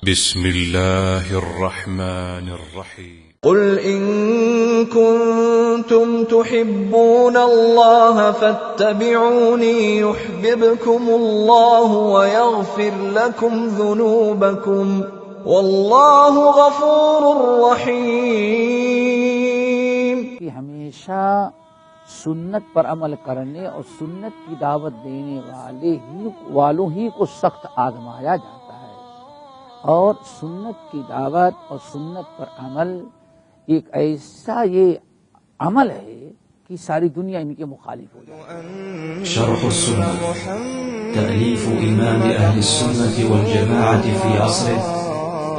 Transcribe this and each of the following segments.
بسم الله الرحمن الرحيم قل إن كنتم تحبون الله فاتبعوني يحببكم الله ويغفر لكم ذنوبكم والله غفور رحيم. ہمیشہ سنت پر عمل کرنے اور سنت کی دعوت دینے والوں ہی کو سخت آزمایا جاتا ہے، اور سنت کی دعوت اور سنت پر عمل ایک ایسا یہ عمل ہے کہ ساری دنیا ان کے مخالف ہو جائے. شرح السنة تأليف إمام أهل السنة والجماعة في عصره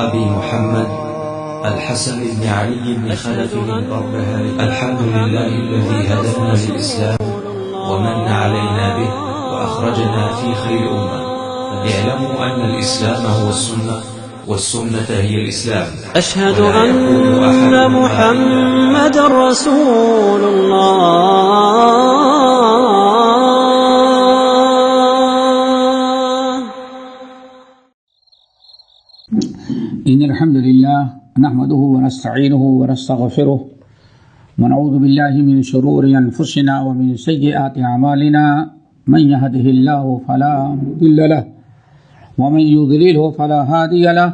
أبي محمد الحسن بن علي بن خلف البربهاري. الحمد لله الذي هدانا للإسلام ومن علينا به وأخرجنا في خير أمة. اعلموا أن الإسلام هو السنة والسنة هي الإسلام. أشهد أن محمد رسول الله. إن الحمد لله نحمده ونستعينه ونستغفره ونعوذ بالله من شرور أنفسنا ومن سيئات أعمالنا. من يهده الله فلا مضل له ومن يضلله فلا هادي له،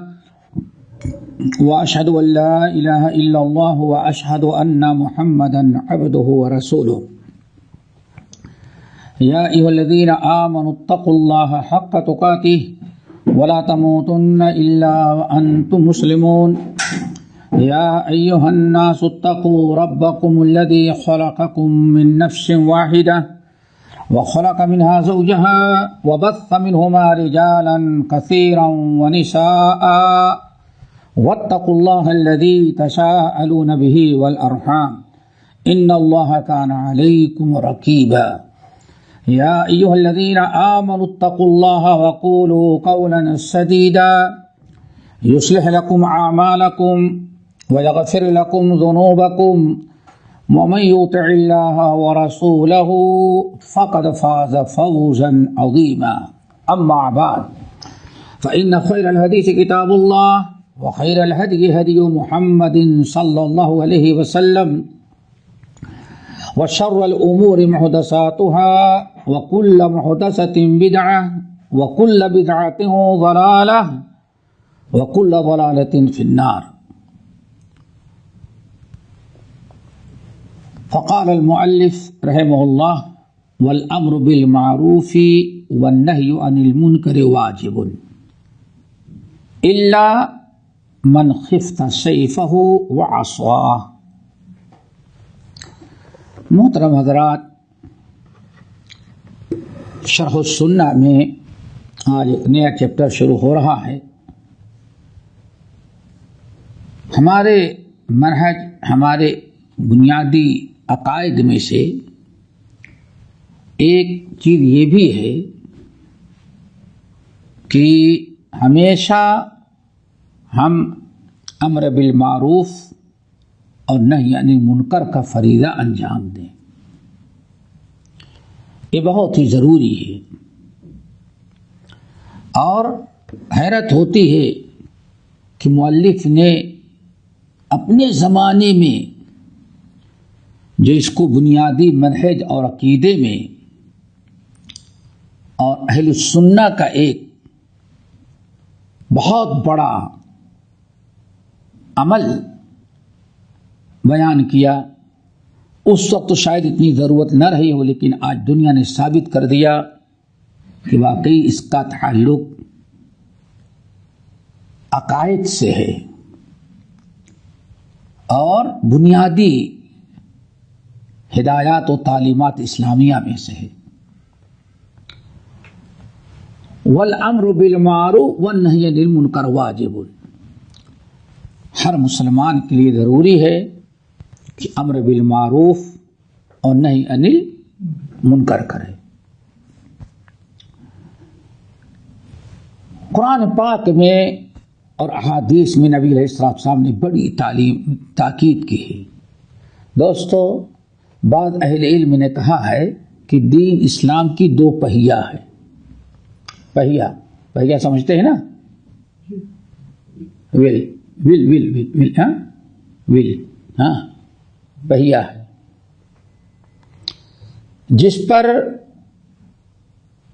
وأشهد أن لا إله إلا الله وأشهد أن محمدا عبده ورسوله. يا أيها الذين آمنوا اتقوا الله حق تقاته ولا تموتن إلا وأنتم مسلمون. يا أيها الناس اتقوا ربكم الذي خلقكم من نفس واحدة وخلق منها زوجها وبث منهما رجالا كثيرا ونساء واتقوا الله الذي تساءلون به والأرحام إن الله كان عليكم رقيبا. يا أيها الذين آمنوا اتقوا الله وقولوا قولا سديدا يصلح لكم أعمالكم ويغفر لكم ذنوبكم ومن يطع الله ورسوله فقد فاز فوزا عظيما. أما بعد فإن خير الحديث كتاب الله وخير الهدي هدي محمد صلى الله عليه وسلم وشر الأمور محدثاتها وكل محدثة بدعة وكل بدعة ضلالة وكل ضلالة في النار. فقال المؤلف رحمه الله: والأمر بالمعروف والنهي عن المنكر واجب إلا من خفت سيفه وعصاه. محترم حضرات، شرح السنہ میں آج ایک نیا چیپٹر شروع ہو رہا ہے. ہمارے منہج، ہمارے بنیادی عقائد میں سے ایک چیز یہ بھی ہے کہ ہمیشہ ہم امر بالمعروف اور نہی عن المنکر کا فریضہ انجام دیں. یہ بہت ہی ضروری ہے، اور حیرت ہوتی ہے کہ مؤلف نے اپنے زمانے میں جو اس کو بنیادی منہج اور عقیدے میں اور اہل السنہ کا ایک بہت بڑا عمل بیان کیا. اس وقت تو شاید اتنی ضرورت نہ رہی ہو، لیکن آج دنیا نے ثابت کر دیا کہ واقعی اس کا تعلق عقائد سے ہے اور بنیادی ہدایات و تعلیمات اسلامیہ میں سے ہے. والامر بالمعروف والنہی عن المنکر واجب. ہر مسلمان کے لیے ضروری ہے کہ امر بالمعروف اور نہی عن المنکر کرے. قرآن پاک میں اور احادیث میں نبی علیہ السلام نے بڑی تاکید کی ہے. دوستو، بعض اہل علم نے کہا ہے کہ دین اسلام کی دو پہیہ ہے. پہیہ سمجھتے ہیں نا؟ ول ہاں بہیا ہے، جس پر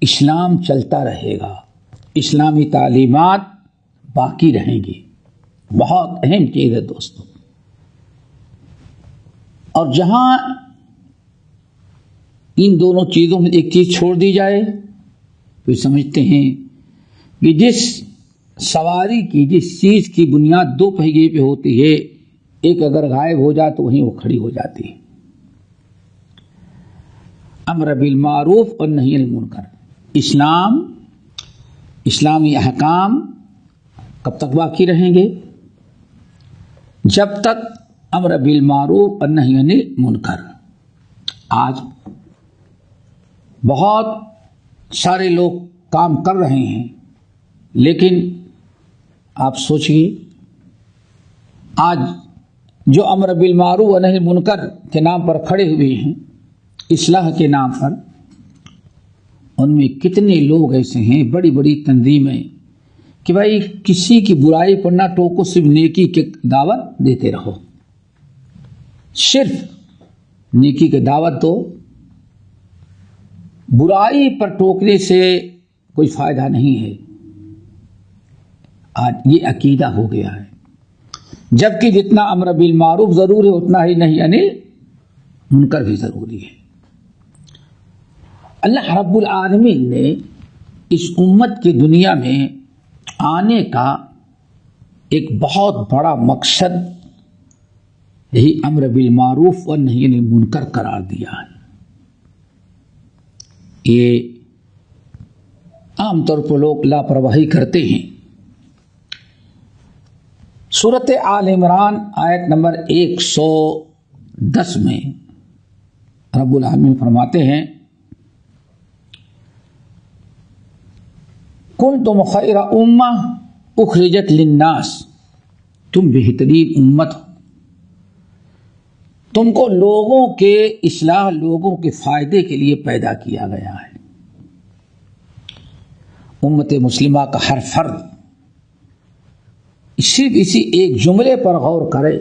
اسلام چلتا رہے گا، اسلامی تعلیمات باقی رہیں گی. بہت اہم چیز ہے دوستوں. اور جہاں ان دونوں چیزوں میں ایک چیز چھوڑ دی جائے تو سمجھتے ہیں کہ جس سواری کی، جس چیز کی بنیاد دو پہیے پہ ہوتی ہے، ایک اگر غائب ہو جائے تو وہیں وہ کھڑی ہو جاتی ہے. امر بالمعروف اور نہی عن المنکر. اسلام، اسلامی احکام کب تک باقی رہیں گے؟ جب تک امر بالمعروف اور نہی عن المنکر. آج بہت سارے لوگ کام کر رہے ہیں، لیکن آپ سوچئے آج جو امر بالمعروف و نہی المنکر کے نام پر کھڑے ہوئے ہیں، اصلاح کے نام پر، ان میں کتنے لوگ ایسے ہیں، بڑی بڑی تنظیمیں، کہ بھائی کسی کی برائی پر نہ ٹوکو، صرف نیکی کی دعوت دیتے رہو، صرف نیکی کی دعوت دو، برائی پر ٹوکنے سے کوئی فائدہ نہیں ہے. آج یہ عقیدہ ہو گیا ہے. جبکہ جتنا امر بالمعروف ضرور ہے اتنا ہی نہی عن المنکر بھی ضروری ہے. اللہ رب العالمین نے اس امت کی دنیا میں آنے کا ایک بہت بڑا مقصد یہی امر بالمعروف اور نہی عن المنکر قرار دیا ہے. یہ عام طور پر لوگ لاپرواہی کرتے ہیں. سورۃ آل عمران آیت نمبر 110 میں رب العالمین فرماتے ہیں کنتم خیر امہ اخرجت للناس، تم بہترین امت ہو، تم کو لوگوں کے اصلاح، لوگوں کے فائدے کے لیے پیدا کیا گیا ہے. امت مسلمہ کا ہر فرد صرف اسی ایک جملے پر غور کرے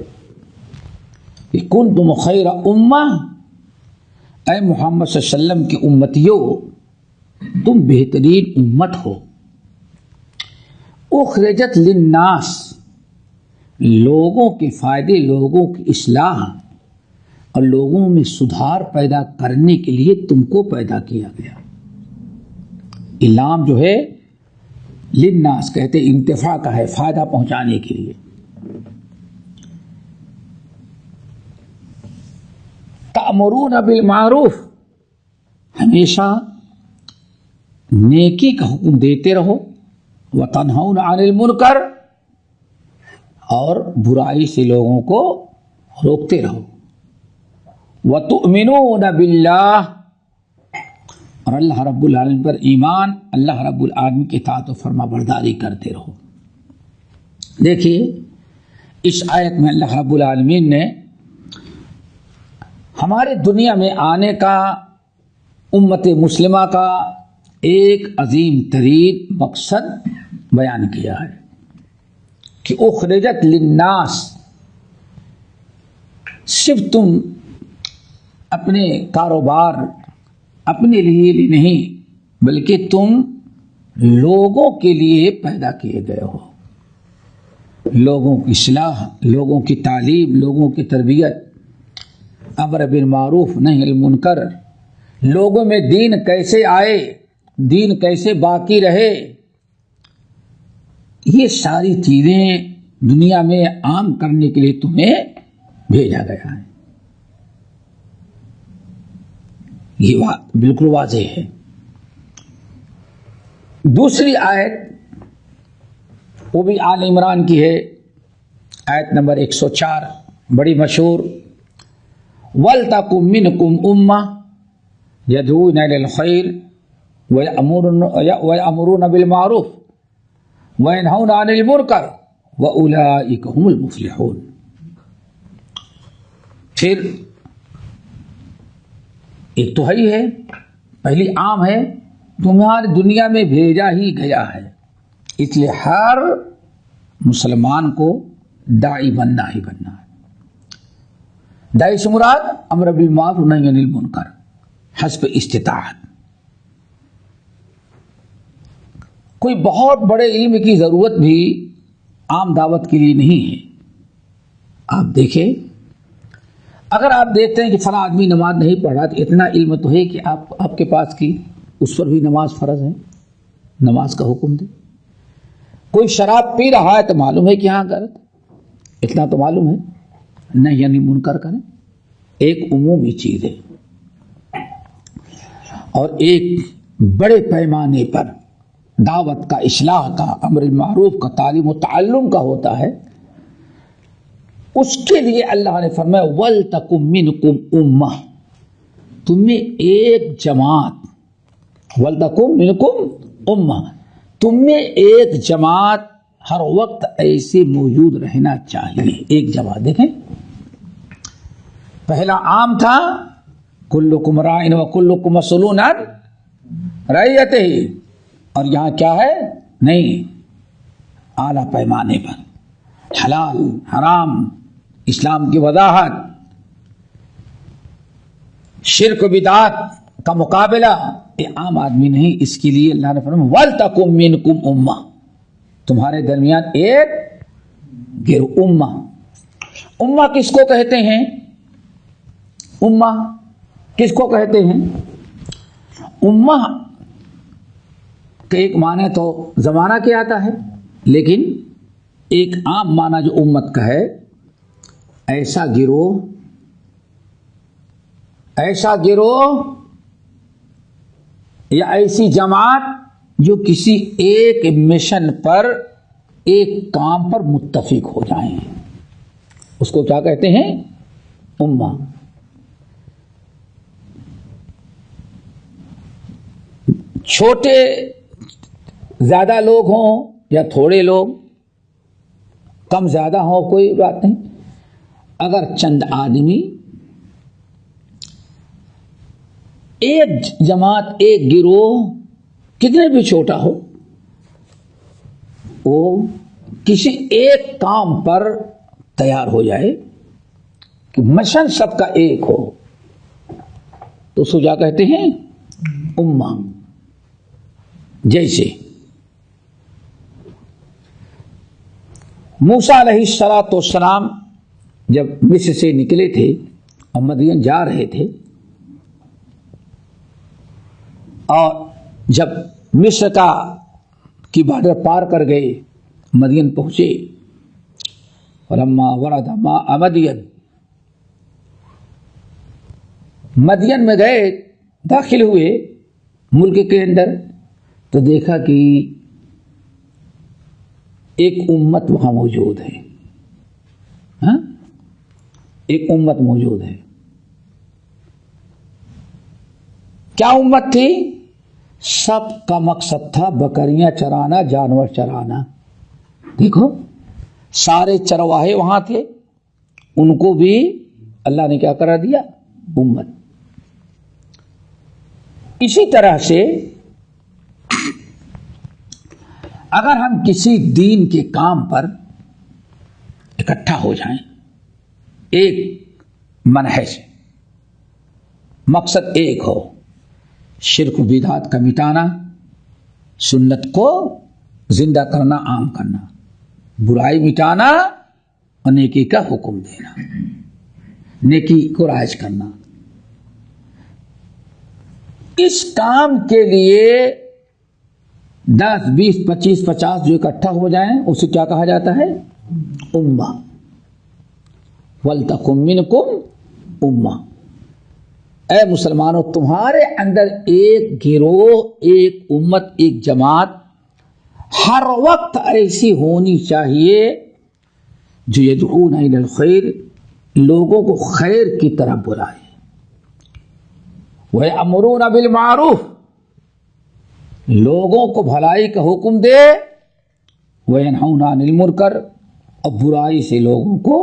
کہ کنتم خیر امہ، اے محمد صلی اللہ علیہ وسلم کی امتیوں تم بہترین امت ہو. اخرجت للناس، لوگوں کے فائدے، لوگوں کی اصلاح اور لوگوں میں سدھار پیدا کرنے کے لیے تم کو پیدا کیا گیا. علام جو ہے للناس کہتے انتفاع کا ہے، فائدہ پہنچانے کے لیے. تأمرون بالمعروف، ہمیشہ نیکی کا حکم دیتے رہو. وتنہون عن المنکر، اور برائی سے لوگوں کو روکتے رہو. وتؤمنون باللہ، اور اللہ رب العالمین پر ایمان، اللہ رب العالمین کی اطاعت و فرما برداری کرتے رہو. دیکھیے اس آیت میں اللہ رب العالمین نے ہمارے دنیا میں آنے کا، امت مسلمہ کا ایک عظیم ترین مقصد بیان کیا ہے کہ اخرجت للناس، صرف تم اپنے کاروبار، اپنے لیے نہیں، بلکہ تم لوگوں کے لیے پیدا کیے گئے ہو. لوگوں کی اصلاح، لوگوں کی تعلیم، لوگوں کی تربیت، امر بالمعروف نہی عن المنکر، لوگوں میں دین کیسے آئے، دین کیسے باقی رہے، یہ ساری چیزیں دنیا میں عام کرنے کے لیے تمہیں بھیجا گیا ہے. یہ بات بالکل واضح ہے. دوسری آیت وہ بھی آل عمران کی ہے، آیت نمبر 104، بڑی مشہور. وَلْتَكُن مِّنْكُمْ أُمَّةٌ يَدْعُونَ إِلَى الْخَيْرِ وَيَأْمُرُونَ بِالْمَعْرُوفِ وَيَنْهَوْنَ عَنِ الْمُنكَرِ وَأُولَٰئِكَ هُمُ الْمُفْلِحُونَ. پھر ایک تو ہے، پہلی عام ہے، تمہاری دنیا میں بھیجا ہی گیا ہے، اس لیے ہر مسلمان کو داعی بننا ہی بننا ہے. داعی سے مراد امر بالمعروف نہی عن المنکر حسب استطاعت. کوئی بہت بڑے علم کی ضرورت بھی عام دعوت کے لیے نہیں ہے. آپ دیکھیں، اگر آپ دیکھتے ہیں کہ فلاں آدمی نماز نہیں پڑھ رہا تو اتنا علم تو ہے کہ آپ کے پاس کی اس پر بھی نماز فرض ہے، نماز کا حکم دے. کوئی شراب پی رہا ہے تو معلوم ہے کہ ہاں غلط، اتنا تو معلوم ہے، نہیں یعنی منکر کریں. ایک عمومی چیز ہے اور ایک بڑے پیمانے پر دعوت کا، اصلاح کا، امر المعروف کا، تعلیم و تعلم کا ہوتا ہے. اس کے لیے اللہ نے فرمایا وَلْتَكُمْ مِنْكُمْ أُمَّةٌ، تم میں ایک جماعت، وَلْتَكُمْ مِنْكُمْ أُمَّةٌ، تم میں ایک جماعت ہر وقت ایسے موجود رہنا چاہیے. ایک جماعت دیکھیں، پہلا عام تھا کلکم راعٍ وکلکم مسئولٌ عن رعیتہ، اور یہاں کیا ہے؟ نہیں، اعلیٰ پیمانے پر حلال حرام، اسلام کی وضاحت، شرک و بدعات کا مقابلہ. یہ عام آدمی نہیں، اس کے لیے اللہ نے فرمایا وَلْتَكُمْ مِنْكُمْ أُمَّةٌ، تمہارے درمیان ایک گروہ. امہ، امہ کس کو کہتے ہیں؟ امہ کس کو کہتے ہیں؟ امہ کا ایک معنی تو زمانہ کے آتا ہے، لیکن ایک عام معنی جو امت کا ہے، ایسا گروہ یا ایسی جماعت جو کسی ایک مشن پر، ایک کام پر متفق ہو جائیں، اس کو کیا کہتے ہیں؟ امہ. چھوٹے زیادہ لوگ ہوں یا تھوڑے لوگ، کم زیادہ ہوں، کوئی بات نہیں. اگر چند آدمی ایک جماعت، ایک گروہ، کتنے بھی چھوٹا ہو، وہ کسی ایک کام پر تیار ہو جائے کہ مشن سب کا ایک ہو، تو اس کو کیا کہتے ہیں؟ امہ. جیسے موسیٰ علیہ السلام جب مصر سے نکلے تھے اور مدین جا رہے تھے، اور جب مصر کی بارڈر پار کر گئے، مدین پہنچے، فلما ورد ماء مدین میں گئے، داخل ہوئے ملک کے اندر، تو دیکھا کہ ایک امت وہاں موجود ہے. ہاں، ایک امت موجود ہے. کیا امت تھی؟ سب کا مقصد تھا بکریاں چرانا، جانور چرانا. دیکھو، سارے چرواہے وہاں تھے، ان کو بھی اللہ نے کیا کرا دیا؟ امت. اسی طرح سے اگر ہم کسی دین کے کام پر اکٹھا ہو جائیں، ایک منہج، مقصد ایک ہو، شرک و بدعات کا مٹانا، سنت کو زندہ کرنا، عام کرنا، برائی مٹانا اور نیکی کا حکم دینا، نیکی کو رائج کرنا، اس کام کے لیے 10 20 25 50 جو اکٹھا ہو جائیں، اسے کیا کہا جاتا ہے؟ امہ. وَلْتَكُمْ مِنْكُمْ أُمَّةٌ. اے مسلمانوں، تمہارے اندر ایک گروہ، ایک امت، ایک جماعت ہر وقت ایسی ہونی چاہیے جو يدعون إلى الخير، لوگوں کو خیر کی طرف بلائے، وَيَأْمُرُونَ بِالْمَعْرُوفِ، لوگوں کو بھلائی کا حکم دے، وَيَنْهَوْنَ عَنِ الْمُنْكَرِ، اور برائی سے لوگوں کو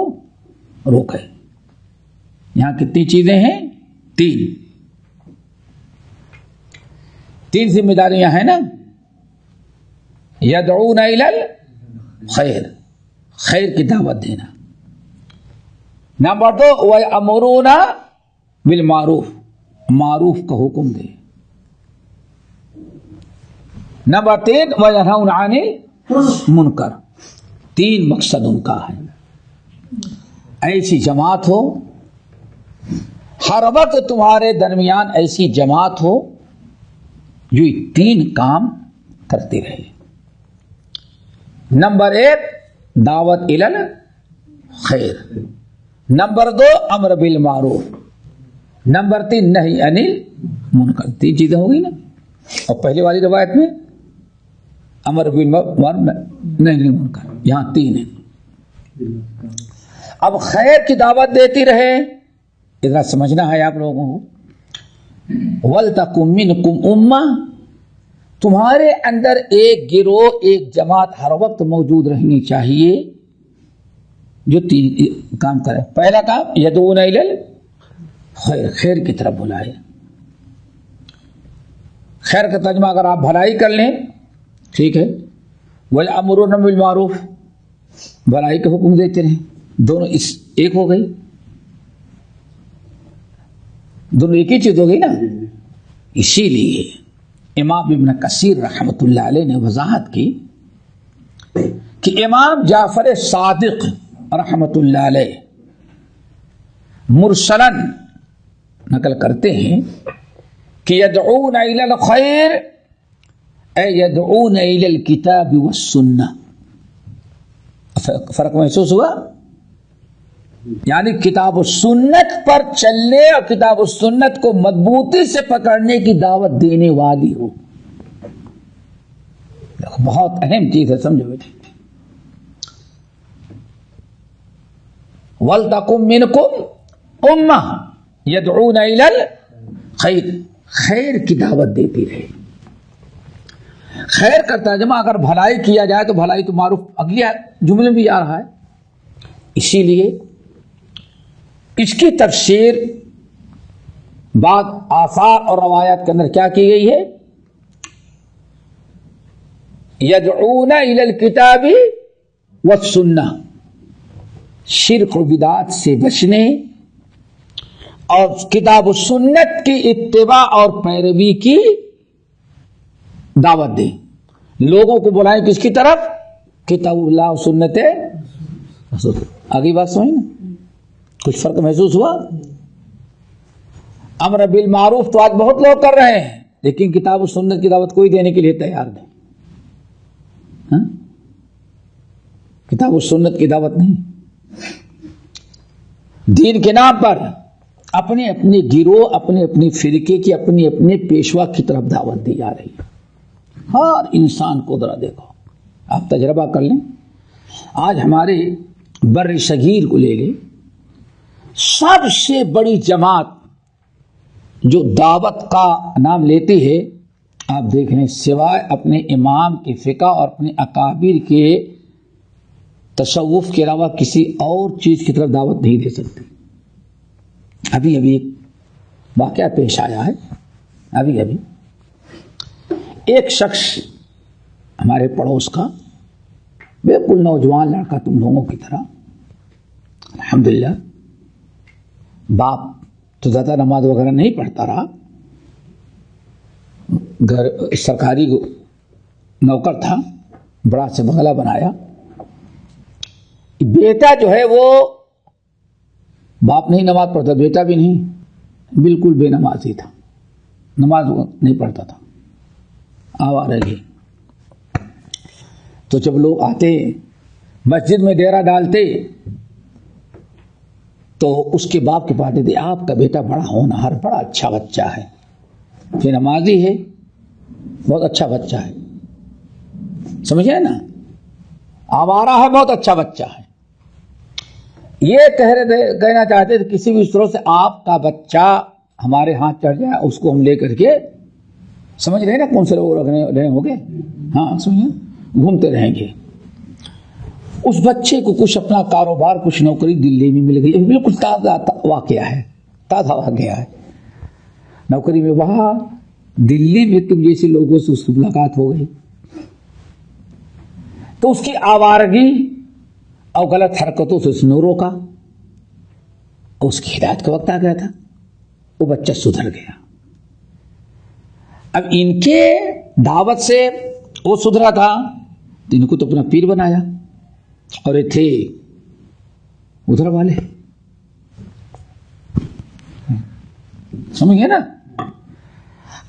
روکے. یہاں کتنی چیزیں ہیں؟ 3 ذمہ داریاں ہیں نا. يَدْعُونَ إِلَى الْخَيْرِ، خیر کی دعوت دینا. نمبر 2 وَيَأْمُرُونَ بِالْمَعْرُوفِ، معروف کا حکم دے. نمبر 3 وَيَنْهَوْنَ عَنِ الْمُنْكَرِ. 3 مقصد ان کا ہے. ایسی جماعت ہو، ہر وقت تمہارے درمیان ایسی جماعت ہو جو 3 کام کرتی رہے. نمبر 1 دعوت الی الخیر. نمبر 2 امر بالمعروف. نمبر 3 نہی عن المنکر. 3 چیزیں ہوگی نا. اور پہلے والی روایت میں امر بالمعروف نہی عن المنکر، یہاں 3 ہیں. اب خیر کی دعوت دیتی رہے، ادھر سمجھنا ہے آپ لوگوں کو. وَلْتَكُن مِّنْكُمْ أُمَّةٌ، تمہارے اندر ایک گروہ، ایک جماعت ہر وقت موجود رہنی چاہیے جو 3 کام کرے. پہلا کام یدعون الی الخیر، خیر کی طرف بلائے. خیر کا ترجمہ اگر آپ بھلائی کر لیں ٹھیک ہے. وَيَأْمُرُونَ بِالْمَعْرُوفِ، بھلائی کا حکم دیتے رہیں. دونوں ایک ہو گئی، دونوں ایک ہی چیز ہو گئی نا. اسی لیے امام ابن کثیر رحمۃ اللہ علیہ نے وضاحت کی کہ امام جعفر صادق رحمۃ اللہ علیہ مرسلاً نقل کرتے ہیں کہ یدعون الی الخیر اے یدعون الی الکتاب والسنہ. فرق محسوس ہوا؟ یعنی کتاب و سنت پر چلنے اور کتاب و سنت کو مضبوطی سے پکڑنے کی دعوت دینے والی ہو. بہت اہم چیز ہے، سمجھو بیٹے. وَلْتَكُن مِّنْكُمْ أُمَّةٌ يَدْعُونَ إِلَى الْخَيْرِ، خیر کی دعوت دیتی رہے. خیر کا ترجمہ اگر بھلائی کیا جائے تو بھلائی تو معروف اگلی جملے میں بھی آ رہا ہے. اسی لیے اس کی تفسیر بعض آثار اور روایات کے اندر کیا کی گئی ہے؟ یدعون الی الکتاب والسنہ، شرک و بدعات سے بچنے اور کتاب و سنت کی اتباع اور پیروی کی دعوت دیں. لوگوں کو بلائیں کس کی طرف؟ کتاب اللہ و سنت. آگے بات سمجھ نا، کچھ فرق محسوس ہوا؟ امر بالمعروف تو آج بہت لوگ کر رہے ہیں، لیکن کتاب و سنت کی دعوت کوئی دینے کے لیے تیار نہیں. کتاب و سنت کی دعوت نہیں. دین کے نام پر اپنے اپنے گروہ، اپنے اپنے فرقے کی، اپنے اپنے پیشوا کی طرف دعوت دی جا رہی ہے. ہر انسان کو ذرا دیکھو، آپ تجربہ کر لیں. آج ہمارے بر صغیر کو لے لیں، سب سے بڑی جماعت جو دعوت کا نام لیتی ہے، آپ دیکھ لیں، سوائے اپنے امام کے فقہ اور اپنے اکابر کے تصوف کے علاوہ کسی اور چیز کی طرف دعوت نہیں دے سکتی. ابھی ایک واقعہ پیش آیا ہے. ابھی ایک شخص ہمارے پڑوس کا، بالکل نوجوان لڑکا تم لوگوں کی طرح، الحمدللہ باپ تو زیادہ نماز وغیرہ نہیں پڑھتا رہا، گھر سرکاری نوکر تھا، بڑا سے بنگلہ بنایا. بیٹا جو ہے وہ باپ نہیں نماز پڑھتا، بیٹا بھی نہیں، بالکل بے نمازی تھا، نماز نہیں پڑھتا تھا، آوارگی. تو جب لوگ آتے مسجد میں ڈیرا ڈالتے تو اس کے باپ کے پاس دیتے، آپ کا بیٹا بڑا ہونہار، بڑا اچھا بچہ ہے، پھر نمازی ہے، بہت اچھا بچہ ہے. سمجھے نا، آوارہ ہے، بہت اچھا بچہ ہے. یہ کہنا چاہتے تھے کسی بھی طرح سے آپ کا بچہ ہمارے ہاتھ چڑھ جائے، اس کو ہم لے کر کے، سمجھ رہے نا کون سے لوگ رہے ہوں گے، ہاں سمجھے، گھومتے رہیں گے. اس بچے کو کچھ اپنا کاروبار، کچھ نوکری دلی میں مل گئی. بالکل تازہ واقعہ ہے. نوکری میں وہاں دلی میں تم جیسے لوگوں سے اس کی ملاقات ہو گئی، تو اس کی آوارگی اور غلط حرکتوں سے اس نے روکا، اس کی ہدایت کا وقت آ گیا تھا، وہ بچہ سدھر گیا۔ اب ان کے دعوت سے وہ سدھرا تھا تو ان کو تو اپنا پیر بنایا، اور یہ تھے ادھر والے، سمجھ گئے نا۔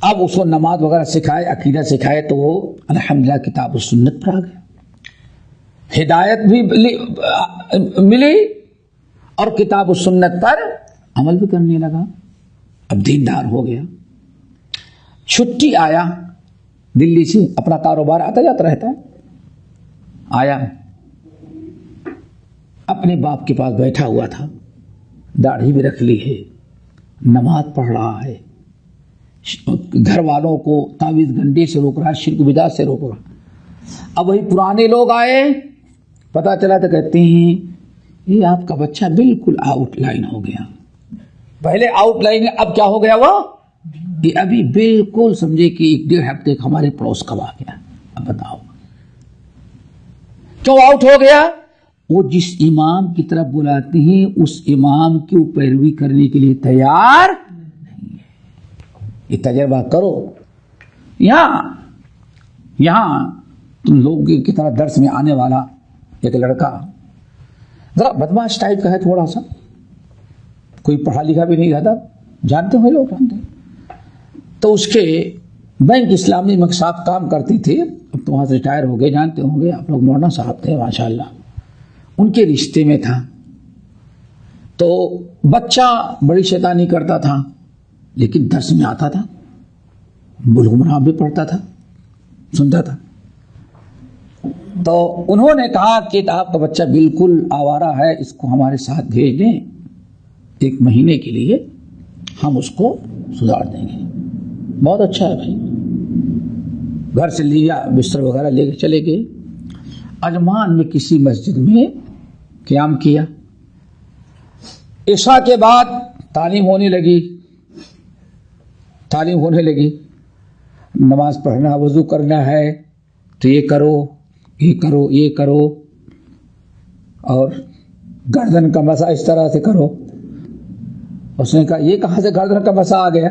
اب اس کو نماز وغیرہ سکھائے، عقیدہ سکھائے، تو وہ الحمدللہ کتاب و سنت پر آ گیا، ہدایت بھی ملی اور کتاب و سنت پر عمل بھی کرنے لگا، اب دیندار ہو گیا۔ چھٹی آیا دلی سے، اپنا کاروبار آتا جاتا رہتا ہے، آیا اپنے باپ کے پاس بیٹھا ہوا تھا، داڑھی بھی رکھ لی ہے، نماز پڑھ رہا ہے، گھر والوں کو تعویذ گنڈے سے روک رہا ہے، شرک بدعت سے روک رہا۔ اب وہی پرانے لوگ آئے، پتا چلا تو کہتے ہیں یہ آپ کا بچہ بالکل آؤٹ لائن ہو گیا، پہلے آؤٹ لائن، اب کیا ہو گیا وہ، یہ ابھی بالکل سمجھے کہ 1-1.5 ہفتے کا ہمارے پڑوس کب آ گیا۔ اب بتاؤ کیوں آؤٹ ہو گیا؟ وہ جس امام کی طرف بلاتے ہیں اس امام کی پیروی کرنے کے لیے تیار نہیں ہے۔ یہ تجربہ کرو، یہاں تم لوگ کی طرح درس میں آنے والا ایک لڑکا ذرا بدماش ٹائپ کا ہے، تھوڑا سا، کوئی پڑھا لکھا بھی نہیں رہتا، جانتے ہوئے لوگ جانتے ہیں، تو اس کے بینک اسلامی میں صاحب کام کرتی تھی، اب تو وہاں سے ریٹائر ہو گئے، جانتے ہوں گے آپ لوگ، مولانا صاحب تھے ماشاءاللہ، ان کے رشتے میں تھا۔ تو بچہ بڑی شیطانی کرتا تھا، لیکن درس میں آتا تھا، بلغ مرام بھی پڑھتا تھا، سنتا تھا۔ تو انہوں نے کہا کہ آپ کا بچہ بالکل آوارہ ہے، اس کو ہمارے ساتھ بھیج دیں، 1 مہینے کے لیے ہم اس کو سدھار دیں گے۔ بہت اچھا ہے بھائی، گھر سے لیا، بستر وغیرہ لے کے چلے گئے، اجمان میں کسی مسجد میں قیام کیا، عشاء کے بعد تعلیم ہونے لگی، نماز پڑھنا، وضو کرنا ہے تو یہ کرو، یہ کرو، اور گردن کا مسا اس طرح سے کرو۔ اس نے کہا یہ کہاں سے گردن کا مسا آ گیا،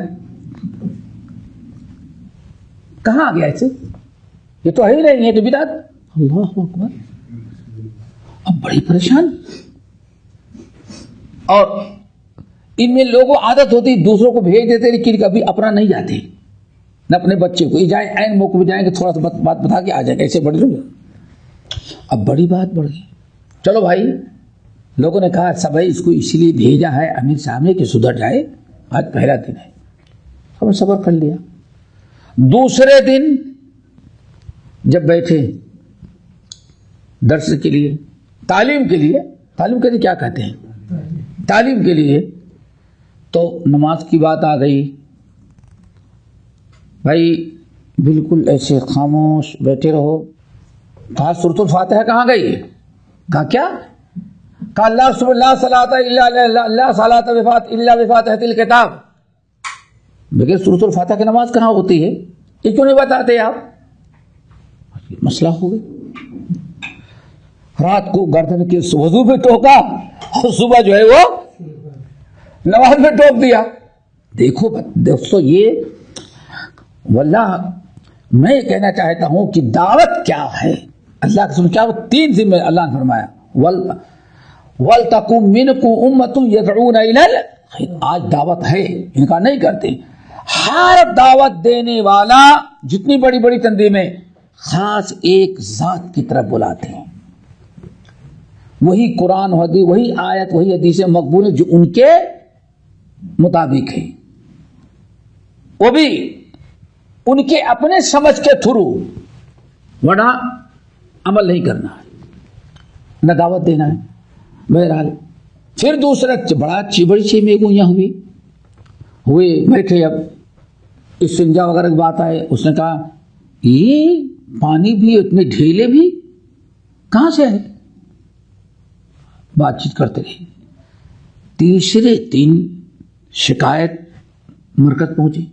کہاں آ گیا اسے، یہ تو ہے ہی نہیں، یہ تو بدعت۔ اللہ اکبر، اب بڑی پریشان، اور ان میں لوگوں عادت ہوتی دوسروں کو بھیج دیتے لیکن کبھی اپنا نہیں جاتے، نہ اپنے بچے کو، یہ جائیں عین موقع پہ جائیں گے تھوڑا سا بات بتا کے آ جائیں گے، ایسے بڑے لوگ۔ اب بڑی بات بڑھ گئی، چلو بھائی، لوگوں نے کہا سب اس کو اس لیے بھیجا ہے امیر صاحب نے کہ سدھر جائے، آج پہلا دن ہے، ہم نے صبر کر لیا۔ دوسرے دن جب بیٹھے درس کے لیے، تعلیم کے لیے کیا کہتے ہیں، تعلیم کے لیے، تو نماز کی بات آ گئی، بھائی بالکل ایسے خاموش بیٹھے رہو۔ کہا سورۃ الفاتحہ کہاں گئی؟ کہا کیا؟ کہا لا صلاۃ الا بفاتحۃ الکتاب۔ بغیر سورۃ الفاتحہ کی نماز کہاں ہوتی ہے؟ یہ کیوں نہیں بتاتے آپ؟ مسئلہ ہو گیا، رات کو گردن کے وضو پہ ٹوکا اور صبح جو ہے وہ نماز میں ٹوک دیا۔ دیکھو دوستو، یہ واللہ میں یہ کہنا چاہتا ہوں کہ دعوت کیا ہے، اللہ کے کیا 3 ذمے اللہ نے فرمایا، وَلْتَقُمْ مِنْكُمْ أُمَّةٌ يَدْعُونَ إِلَى الْخَيْرِ۔ آج دعوت ہے، انکار نہیں کرتے، ہر دعوت دینے والا جتنی بڑی بڑی تنظیمیں خاص ایک ذات کی طرف بلاتے ہیں، وہی قرآن حدیث، وہی آیت، وہی حدیث مقبول ہے جو ان کے مطابق ہے، وہ بھی ان کے اپنے سمجھ کے تھرو، ورنہ عمل نہیں کرنا ہے، نہ دعوت دینا ہے۔ بہرحال پھر دوسرا بڑی چیزیں گوئیاں ہوئے بیٹھے، اب استنجا وغیرہ کی بات آئے، اس نے کہا یہ پانی بھی اتنے ڈھیلے بھی کہاں سے ہے؟ بات چیت کرتے رہے۔ تیسرے دن شکایت مرکز پہنچی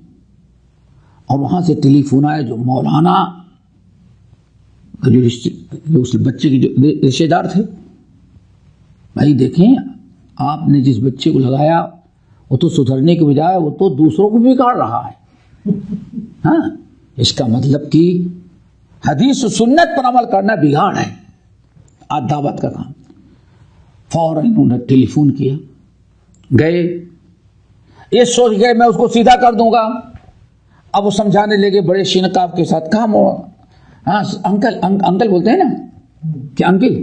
اور وہاں سے ٹیلی فون آیا، جو مولانا جو اس بچے کے جو رشتے دار تھے، بھائی دیکھیں آپ نے جس بچے کو لگایا وہ تو سدھرنے کے بجائے وہ تو دوسروں کو بگاڑ رہا ہے. ہاں اس کا مطلب کہ حدیث و سنت پر عمل کرنا بگاڑ ہے. آج دعوت کا کام فوراً انہوں نے ٹیلی فون کیا, گئے, یہ سوچ گئے میں اس کو سیدھا کر دوں گا. اب وہ سمجھانے لگے بڑے شینقاف کے ساتھ, کام ہو ہاں انکل بولتے ہیں نا کہ انکل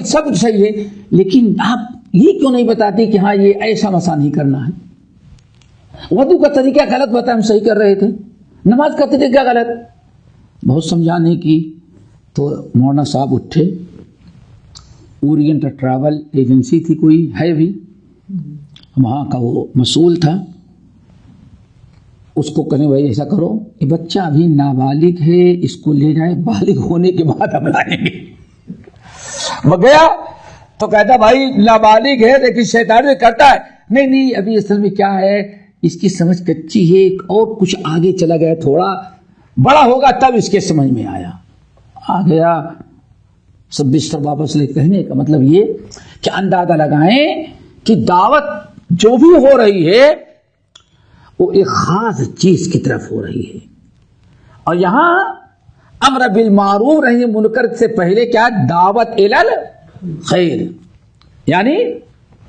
سب صحیح ہے, لیکن آپ یہ کیوں نہیں بتاتے کہ ہاں یہ ایسا مسا نہیں کرنا ہے, وضو کا طریقہ غلط بتا, ہم صحیح کر رہے تھے, نماز کا طریقہ غلط. بہت سمجھانے کی تو مولانا صاحب اٹھے, اورینٹ ٹریول ایجنسی تھی کوئی ہے بھی, وہاں کا وہ مسئول تھا, اس کو کہنے بھائی ایسا کرو یہ بچہ ابھی نابالغ ہے, اس کو لے جائے, بالغ ہونے کے بعد ہم لائیں گے. میں گیا تو کہتا بھائی نابالغ ہے لیکن شیطانی کرتا ہے. نہیں ابھی اصل میں کیا ہے اس کی سمجھ کچی ہے, اور کچھ آگے چلا گیا, تھوڑا بڑا ہوگا تب اس کے سمجھ میں آیا. آ گیا سب بستر واپس لے. کہنے کا مطلب یہ کہ اندازہ لگائیں کہ دعوت جو بھی ہو رہی ہے وہ ایک خاص چیز کی طرف ہو رہی ہے, اور یہاں امر بالمعروف نہی منکر سے پہلے کیا دعوت الی خیر, یعنی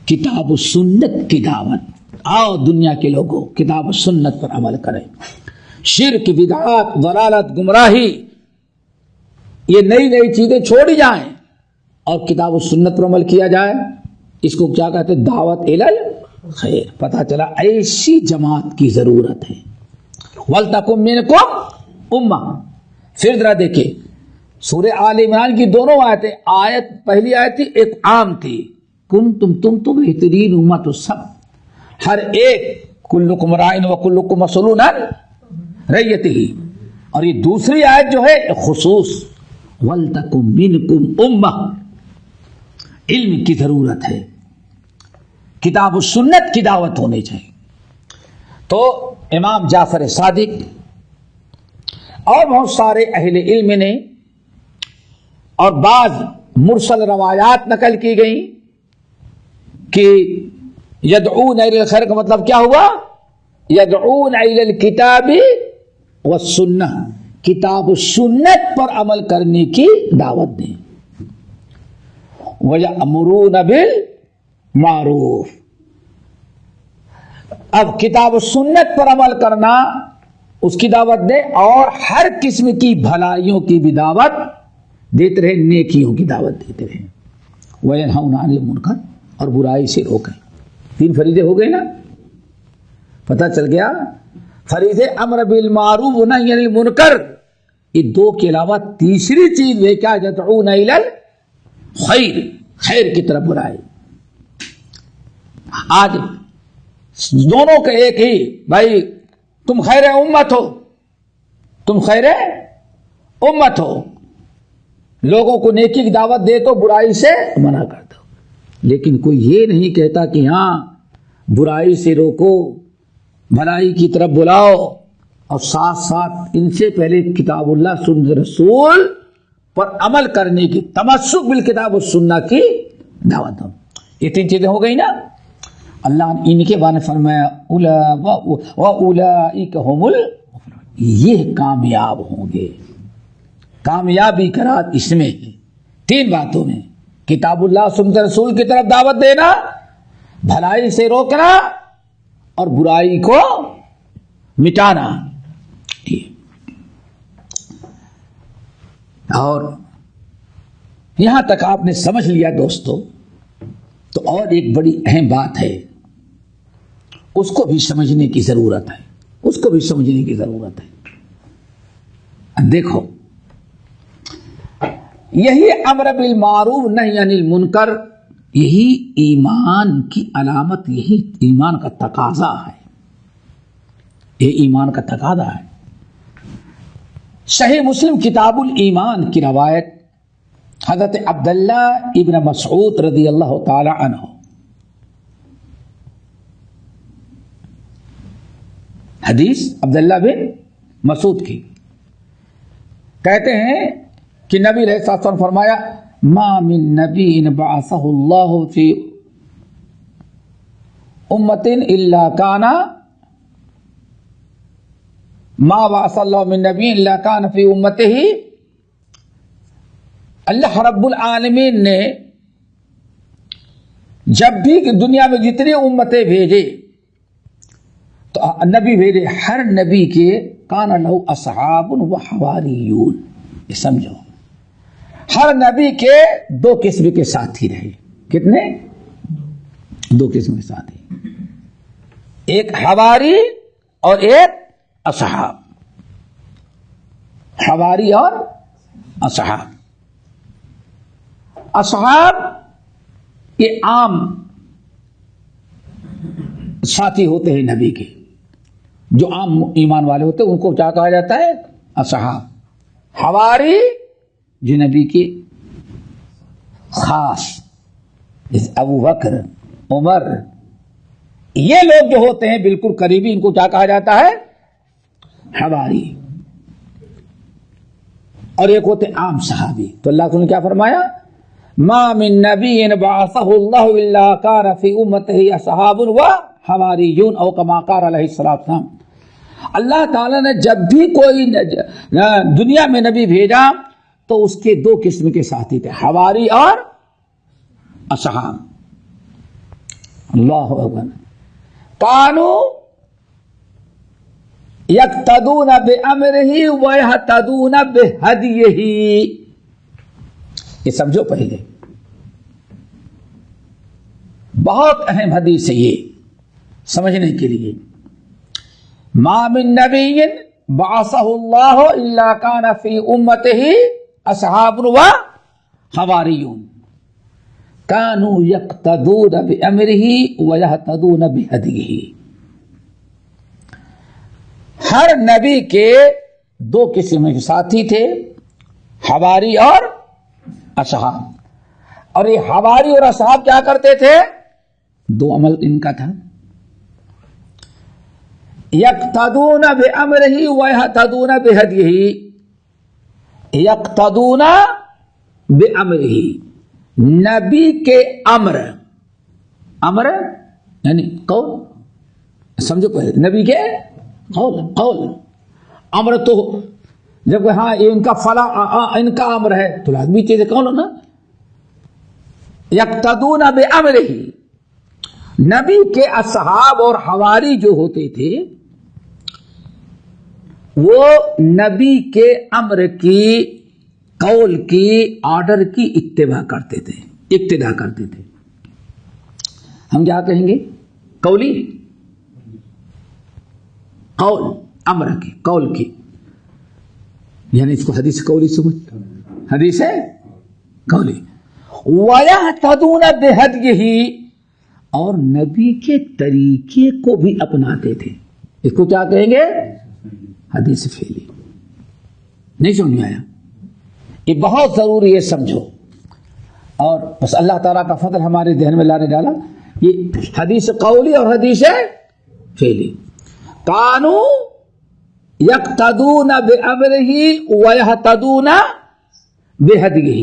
کتاب و سنت کی دعوت. آؤ دنیا کے لوگوں کتاب و سنت پر عمل کریں. شرک, بدعات, ضلالت, گمراہی یہ نئی چیزیں چھوڑی جائیں اور کتاب و سنت پر عمل کیا جائے. اس کو کیا کہتے ہیں دعوت الی خیر. پتہ چلا ایسی جماعت کی ضرورت ہے. وَلْتَكُن مِّنكُمْ أُمَّةٌ. پھر ذرا دیکھیں سورہ آل عمران کی دونوں آیتیں, آیت پہلی آیت تھی ایک عام تھی, کنتم تم تو بہترین امت, سب ہر ایک, کلکم راعٍ وکلکم مسئولٌ عن رعیتہ. اور یہ دوسری آیت جو ہے خصوص, وَلْتَكُن مِّنكُمْ أُمَّةٌ. علم کی ضرورت ہے, کتاب و سنت کی دعوت ہونی چاہیے. تو امام جعفر صادق اور بہت سارے اہل علم نے اور بعض مرسل روایات نقل کی گئیں کہ یدعون الی الخیر کا مطلب کیا ہوا, یدعون الی الکتاب والسنہ, کتاب و سنت پر عمل کرنے کی دعوت دیں. وَيَأْمُرُونَ بِالْمَعْرُوفِ. اب کتاب و سنت پر عمل کرنا اس کی دعوت دیں, اور ہر قسم کی بھلائیوں کی بھی دعوت دیتے رہے, نیکیوں کی دعوت دیتے رہے. وَيَنْهَوْنَ عَنِ الْمُنْکَرِ, اور برائی سے روکیں. 3 فریضے ہو گئے نا, پتہ چل گیا. فریضے امر بالمعروف و نہی عن المنکر, یہ 2 کے علاوہ تیسری چیز ہے کیا, یدعون الی الخیر, خیر کی طرف برائی. آج دونوں کا ایک ہی, بھائی تم خیر امت ہو, تم خیر امت ہو, لوگوں کو نیکی کی دعوت دے تو برائی سے منع کر دو. لیکن کوئی یہ نہیں کہتا کہ ہاں برائی سے روکو, بھلائی کی طرف بلاؤ, اور ساتھ ساتھ ان سے پہلے کتاب اللہ سنت رسول پر عمل کرنے کی, تمسک بالکتاب و سنت کی دعوت دو. یہ 3 چیزیں ہو گئی نا. اللہ نے ان کے بارے میں فرمایا وَأُولَئِكَ هُمُ الْمُفْلِحُونَ, یہ کامیاب ہوں گے. کامیابی کا راز اس میں ہے 3 باتوں میں, کتاب اللہ سنت رسول کی طرف دعوت دینا, بھلائی سے روکنا, اور برائی کو مٹانا. اور یہاں تک آپ نے سمجھ لیا دوستو, تو اور ایک بڑی اہم بات ہے, اس کو بھی سمجھنے کی ضرورت ہے, اس کو بھی سمجھنے کی ضرورت ہے. دیکھو یہی امر بالمعروف نہی عن المنکر, یہی ایمان کی علامت, یہی ایمان کا تقاضا ہے, یہ ایمان کا تقاضا ہے. صحیح مسلم کتاب الایمان کی روایت حضرت عبداللہ ابن مسعود رضی اللہ تعالی عنہ, حدیث عبداللہ بن مسعود کی, کہتے ہیں کہ نبی علیہ الصلوۃ والسلام فرمایا ما من نبی بعثہ اللہ فی امت الا کان ما بعث اللہ من نبی الا کان فی امتہ. اللہ رب العالمین نے جب بھی دنیا میں جتنے امتیں بھیجے تو نبی بھیجے، ہر نبی کے کان لہ اصحاب و حواریون. یہ سمجھو، ہر نبی کے دو قسم کے ساتھی رہے. کتنے؟ دو قسم کے ساتھی، ایک حواری اور ایک اصحاب. حواری اور اصحاب. اصحاب یہ عام ساتھی ہوتے ہیں نبی کے، جو عام ایمان والے ہوتے ہیں ان کو کیا کہا جاتا ہے؟ اصحاب. حواری جو نبی کی خاص، جیسے ابو بکر، عمر، یہ لوگ جو ہوتے ہیں بالکل قریبی، ان کو کیا کہا جاتا ہے؟ حواری. اور ایک ہوتے عام صحابی. تو اللہ نے کیا فرمایا؟ ما من نبی بعثہ اللہ الا کان فی امتہ اصحاب و حواریون، او کما قال علیہ السلام. اللہ تعالیٰ نے جب بھی کوئی دنیا میں نبی بھیجا تو اس کے دو قسم کے ساتھی تھے، حواری اور اصحاب. اللہ اکبر. کانوا یقتدون بامرہ ویہتدون بہدیہ. یہ سمجھو پہلے، بہت اہم حدیث ہے یہ سمجھنے کے لیے. ما من نبی بعثہ اللہ الا کان فی امتہ اصحاب و حواریون کانوا یقتدون بامرہ ویہتدون بہدیہ. ہر نبی کے دو قسم کے ساتھی تھے، حواری اور اصحاب. اور یہ حواری اور اصحاب کیا کرتے تھے؟ دو عمل ان کا تھا، یقتدون بامرہ ویہتدون بہدیہ. یقتدون بامرہ، نبی کے امر یعنی قول، سمجھو پہلے، نبی کے قول. امر تو جب ہاں یہ ان کا فلاں ان کا امر ہے تو لازمی چیز کون ہونا؟ یقتدون بامرہ. نبی کے اصحاب اور حواری جو ہوتے تھے وہ نبی کے امر کی، قول کی، آرڈر کی اتباع کرتے تھے، اقتداء کرتے تھے. ہم کیا کہیں گے؟ قولی، قول، امر کی، قول کی، یعنی اس کو حدیث قولی سمجھ، حدیث ہے قولی. وَيَهْتَدُونَ بِهَدْيِهِ، اور نبی کے طریقے کو بھی اپناتے تھے. اس کو کیا کہیں گے؟ حدیث فعلی. نہیں سمجھ میں آیا؟ یہ بہت ضروری ہے، سمجھو. اور بس اللہ تعالیٰ کا فضل ہمارے ذہن میں لانے ڈالا یہ حدیث قولی اور حدیث فعلی. کانوا یقتدون بامرہ ویہتدون بہدیہ.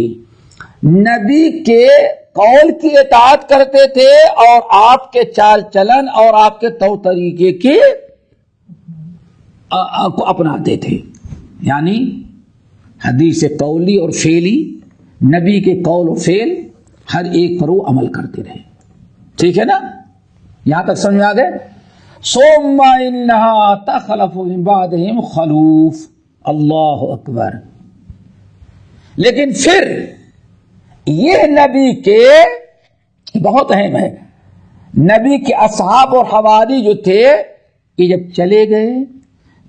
نبی کے قول کی اطاعت کرتے تھے اور آپ کے چال چلن اور آپ کے طور طریقے کو اپناتے تھے. یعنی حدیث قولی اور فعلی، نبی کے قول و فعل ہر ایک پر وہ عمل کرتے رہے. ٹھیک ہے نا؟ یہاں تک سمجھ آ گئے؟ ثم انہا تخلف من بعدہم خلوف. اللہ اکبر. لیکن پھر یہ نبی کے بہت اہم ہے، نبی کے اصحاب اور حواری جو تھے یہ جب چلے گئے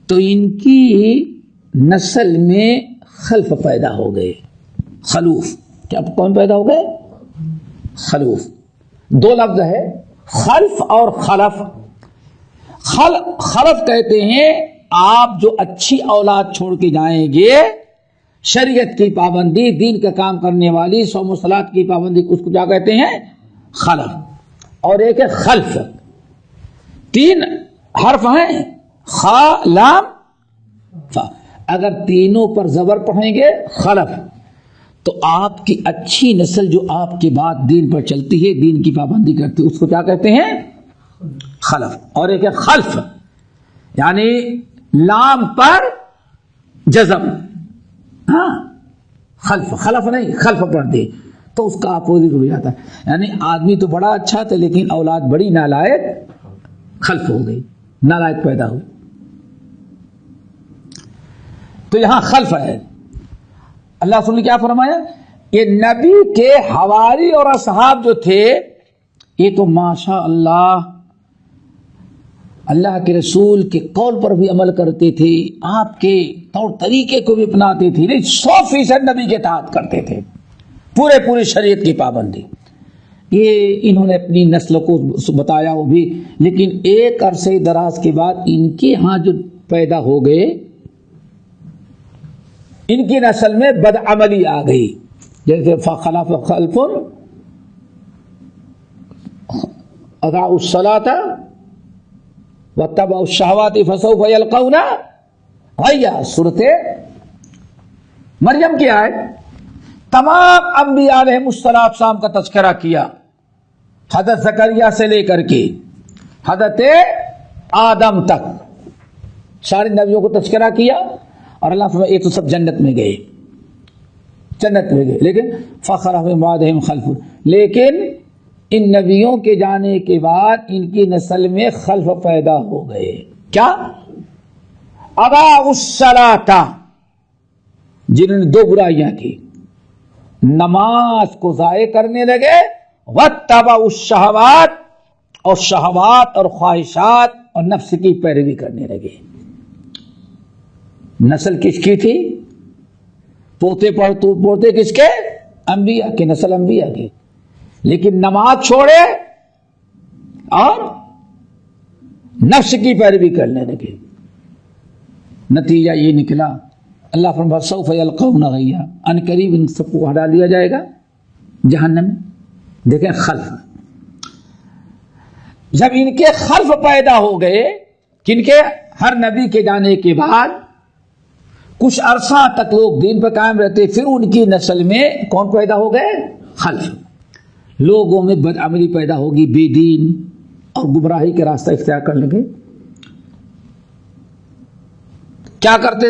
تو ان کی نسل میں خلف پیدا ہو گئے. خلوف کیا کون پیدا ہو گئے؟ خلوف. دو لفظ ہے، خلف اور خلف. خلف کہتے ہیں آپ جو اچھی اولاد چھوڑ کے جائیں گے، شریعت کی پابندی، دین کا کام کرنے والی، صوم و صلاۃ کی پابندی، اس کو کیا کہتے ہیں؟ خلف. اور ایک ہے خلف. تین حرف ہیں، خا، لام، فا. اگر تینوں پر زبر پڑھیں گے خلف تو آپ کی اچھی نسل جو آپ کے بعد دین پر چلتی ہے، دین کی پابندی کرتی ہے، اس کو کیا کہتے ہیں؟ خلف. اور ایک ہے خلف، یعنی لام پر جزم. ہاں خلف، خلف نہیں، خلف پڑھ دے تو اس کا اپوزٹ ہو جاتا ہے. یعنی آدمی تو بڑا اچھا تھا لیکن اولاد بڑی نالائق خلف ہو گئی، نالائق پیدا ہوئی. تو یہاں خلف ہے. اللہ رسول نے کیا فرمایا کہ نبی کے حواری اور اصحاب جو تھے یہ تو ماشاء اللہ اللہ کے رسول کے قول پر بھی عمل کرتے تھے، آپ کے طور طریقے کو بھی اپناتے تھے، نہیں 100% نبی کے اطاعت کرتے تھے، پورے شریعت کی پابندی. یہ انہوں نے اپنی نسل کو بتایا وہ بھی، لیکن ایک عرصے دراز کے بعد ان کے ہاں جو پیدا ہو گئے، ان کی نسل میں بدعملی آ گئی. جیسے فخلف خلف اضاعوا الصلاة واتبعوا الشهوات فسوف يلقون غیا. سورۃ مریم کی آیت تمام انبیاء علیہ السلام کا تذکرہ کیا، حضرت زکریا سے لے کر کے حضرت آدم تک سارے نبیوں کو تذکرہ کیا. اور اللہ فرمائے یہ تو سب جنت میں گئے، لیکن فخلف من بعدہم خلف، لیکن ان نبیوں کے جانے کے بعد ان کی نسل میں خلف پیدا ہو گئے. کیا؟ اضاعوا الصلاۃ، جنہوں نے دو برائیاں کی، نماز کو ضائع کرنے لگے، واتبعوا الشہوات، اور شہوات اور خواہشات اور نفس کی پیروی کرنے لگے. نسل کس کی تھی؟ پوتے کس کے؟ انبیاء کے، نسل انبیاء کی. لیکن نماز چھوڑے اور نفس کی پیروی کرنے لگے. نتیجہ یہ نکلا، اللہ فرماتا ہے سوف یلقون غیا، ان قریب ان سب کو ہٹا دیا جائے گا جہنم میں. دیکھیں خلف، جب ان کے خلف پیدا ہو گئے، کن کے؟ ہر نبی کے جانے کے بعد کچھ عرصہ تک لوگ دین پر قائم رہتے، پھر ان کی نسل میں کون پیدا ہو گئے؟ خلف. لوگوں میں بدعملی پیدا ہوگی، بے دین اور گمراہی کے راستہ اختیار کر لیں گے. کیا کرتے؟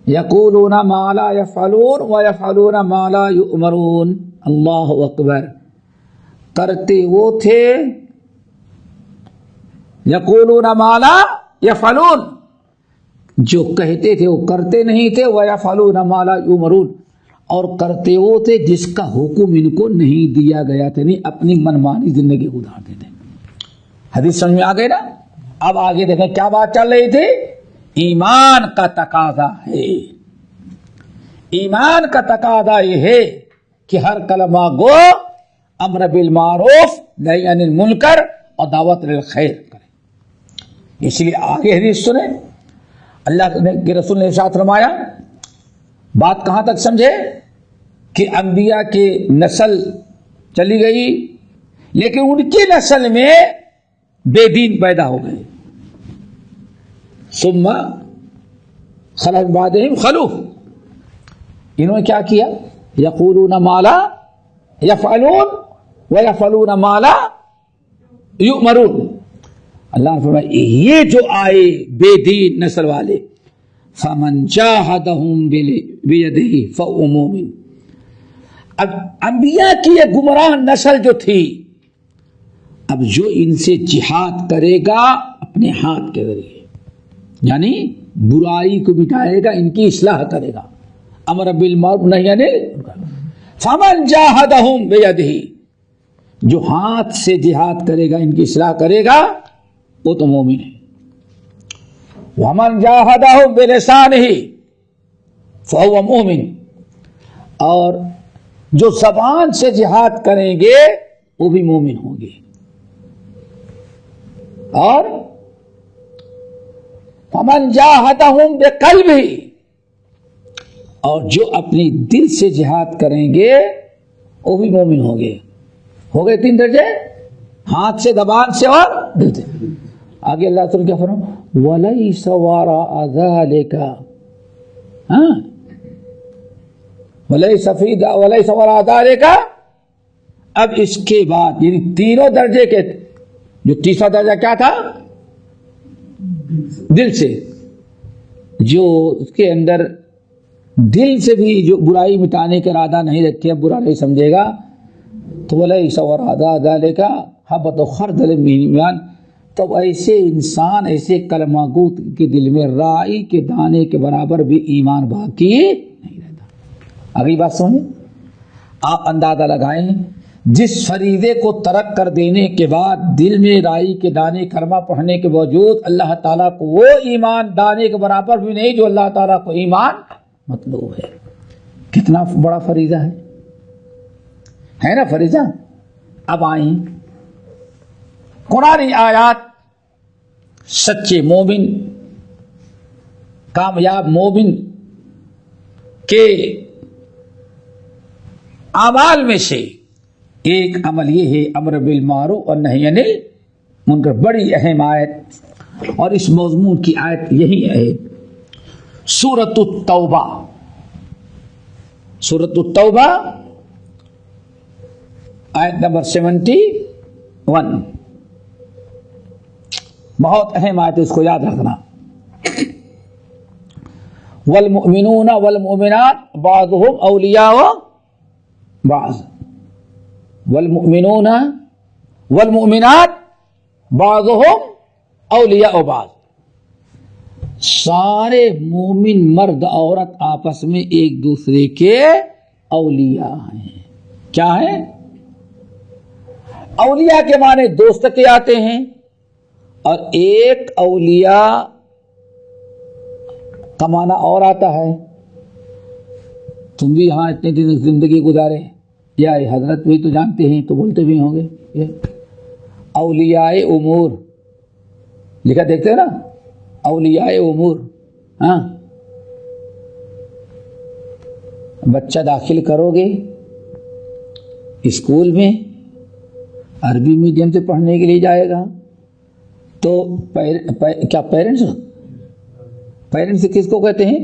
یقولون ما لا یفعلون ویفعلون ما لا یؤمرون. اللہ اکبر. کرتے وہ تھے، یقولون ما لا یفعلون، جو کہتے تھے وہ کرتے نہیں تھے، ویفعلون ما لا یؤمرون، اور کرتے وہ تھے جس کا حکم ان کو نہیں دیا گیا تھا، نہیں اپنی منمانی زندگی گزارتے تھے. حدیث سمجھ میں آ گئی نا؟ اب آگے دیکھیں کیا بات چل رہی تھی. ایمان کا تقاضا ہے، ایمان کا تقاضا یہ ہے کہ ہر کلمہ گو امر بالمعروف نہی عن المنکر اور دعوت للخیر کرے. اس لیے آگے حدیث سنیں. اللہ کے رسول نے ارشاد فرمایا، بات کہاں تک سمجھے کہ انبیاء کی نسل چلی گئی لیکن ان کی نسل میں بے دین پیدا ہو گئے. ثم خلف من بعدہم خلف، انہوں نے کیا کیا؟ یقولون ما لا یفعلون ویفعلون ما لا یؤمرون. اللہ نے فرمایا یہ جو آئے بے دین نسل والے، فمن جاہدہم بیدہ فہو مومن. اب انبیاء کی یہ گمراہ نسل جو تھی، اب جو ان سے جہاد کرے گا اپنے ہاتھ کے ذریعے، یعنی برائی کو مٹائے گا، ان کی اصلاح کرے گا، امر بالمعروف نہی عن المنکر. فمن جاہدہم بیدہ، جو ہاتھ سے جہاد کرے گا، ان کی اصلاح کرے گا، وہ تو مومن ہے. ومن جاہدہم بلسانہ فہو مومن، اور جو زبان سے جہاد کریں گے وہ بھی مومن ہوں گے. اور ومن جاہدہم بقلبہ، اور جو اپنی دل سے جہاد کریں گے وہ بھی مومن ہوں گے. ہو گئے 3 درجے، ہاتھ سے، زبان سے اور دل سے. آگے اللہ تعالیٰ کیا فرمایا؟ وَلَيْسَ وَرَاءَ ذَلِكَ، ولیس وراء ذالک، اب اس کے بعد یعنی تینوں درجے کے، جو تیسرا درجہ کیا تھا؟ دل سے، جو اس کے اندر دل سے بھی جو برائی مٹانے کا ارادہ نہیں رکھے، برا نہیں سمجھے گا، تو ولیس وراء ذالک حبۃ خردل من ایمان، تو ایسے انسان، ایسے کلمہ گو کے دل میں رائی کے دانے کے برابر بھی ایمان باقی نہیں رہتا۔ اگلی بات سنیں، آپ اندازہ لگائیں، جس فریضے کو ترک کر دینے کے بعد دل میں رائی کے دانے کلمہ پڑھنے کے باوجود اللہ تعالیٰ کو وہ ایمان دانے کے برابر بھی نہیں جو اللہ تعالیٰ کو ایمان مطلوب ہے۔ کتنا بڑا فریضہ ہے نا فریضہ۔ اب آئیں قرآنی آیات، سچے مومن، کامیاب مومن کے اعمال میں سے ایک عمل یہ ہے امر بالمعروف اور نہی عن المنکر، بڑی اہم آیت، اور اس مضمون کی آیت یہی ہے سورۃ التوبہ، سورۃ التوبہ آیت نمبر 71، بہت اہم آیت، اس کو یاد رکھنا۔ والمؤمنون والمؤمنات بعضهم اولیاء بعض، والمؤمنون والمؤمنات بعضهم اولیاء بعض، سارے مومن مرد عورت آپس میں ایک دوسرے کے اولیاء ہیں۔ کیا ہیں؟ اولیاء کے معنی دوست کے آتے ہیں، اور ایک اولیاء کا معنی اور آتا ہے، تم بھی یہاں اتنے دن زندگی گزارے، یا حضرت بھی تو جانتے ہیں تو بولتے بھی ہوں گے، یہ اولیاء امور لکھا دیکھتے ہیں نا، اولیاء امور۔ ہاں، بچہ داخل کرو گے اسکول میں، عربی میڈیم سے پڑھنے کے لیے جائے گا، تو کیا پیرنٹس کس کو کہتے ہیں؟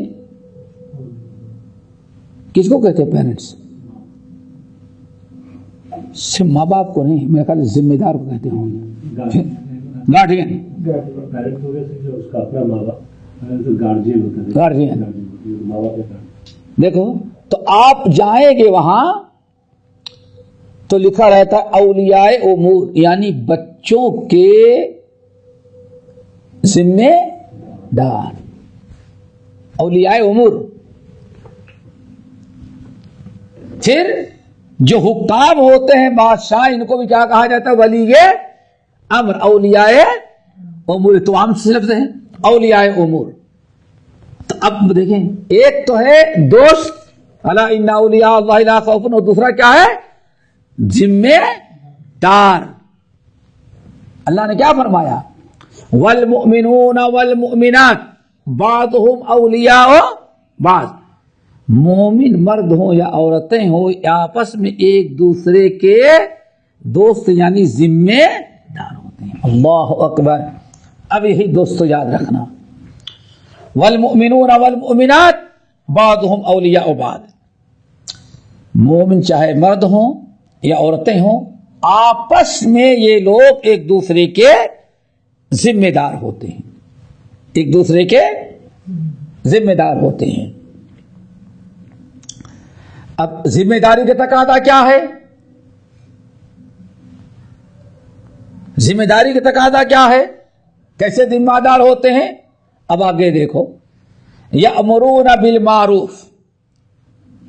کس کو کہتے ہیں پیرنٹس؟ صرف ماں باپ کو نہیں، میرے خیال ذمہ دار کو کہتے ہوں گے، گارڈین، گارجین۔ دیکھو تو آپ جائیں گے وہاں تو لکھا رہتا ہے اولیاء امور، یعنی بچوں کے ذمہ دار، اولیاء امور۔ پھر جو حکام ہوتے ہیں بادشاہ، ان کو بھی کیا کہا جاتا ہے؟ ولی امر، اولیاء امور، تو عام سے لفظ ہے اولیاء امور۔ تو اب دیکھیں، ایک تو ہے دوست، الا ان اولیاء اللہ لا خوف، اور دوسرا کیا ہے؟ ذمہ دار۔ اللہ نے کیا فرمایا؟ والمؤمنون والمؤمنات بعضهم اولیاء بعض، مومن مرد ہوں یا عورتیں ہوں، آپس میں ایک دوسرے کے دوست یعنی ذمہ دار ہوتے ہیں۔ اللہ اکبر۔ اب یہی دوستو یاد رکھنا، والمؤمنون والمؤمنات بعضهم اولیاء بعض، مومن چاہے مرد ہوں یا عورتیں ہوں، آپس میں یہ لوگ ایک دوسرے کے ذمہ دار ہوتے ہیں، ایک دوسرے کے ذمہ دار ہوتے ہیں۔ اب ذمہ داری کا تقاضا کیا ہے؟ ذمہ داری کا تقاضا کیا ہے؟ کیسے ذمہ دار ہوتے ہیں؟ اب آگے دیکھو، یأمرون بالمعروف،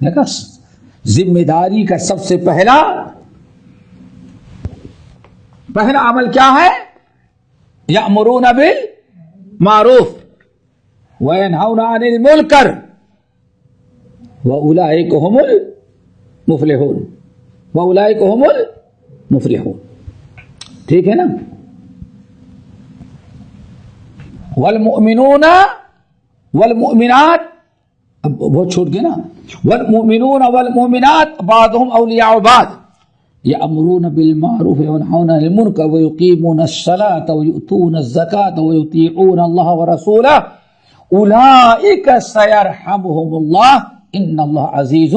دیکھا ذمہ داری کا سب سے پہلا عمل کیا ہے؟ یأمرون بالمعروف وینہون عن المنکر وَأُولَئِكَ هُمُ الْمُفْلِحُونَ، وَأُولَئِكَ هُمُ الْمُفْلِحُونَ۔ ٹھیک ہے نا؟ والمؤمنون والمؤمنات، اب بہت چھوٹ گئے نا، والمؤمنون والمؤمنات بعضهم اولیاء بعض یأمرون بالمعروف وینہون عن المنکر ویقیمون الصلاۃ ویؤتون الزکاۃ ویطیعون اللہ ورسولہ اولئک سیرحمهم اللہ ان اللہ عزیز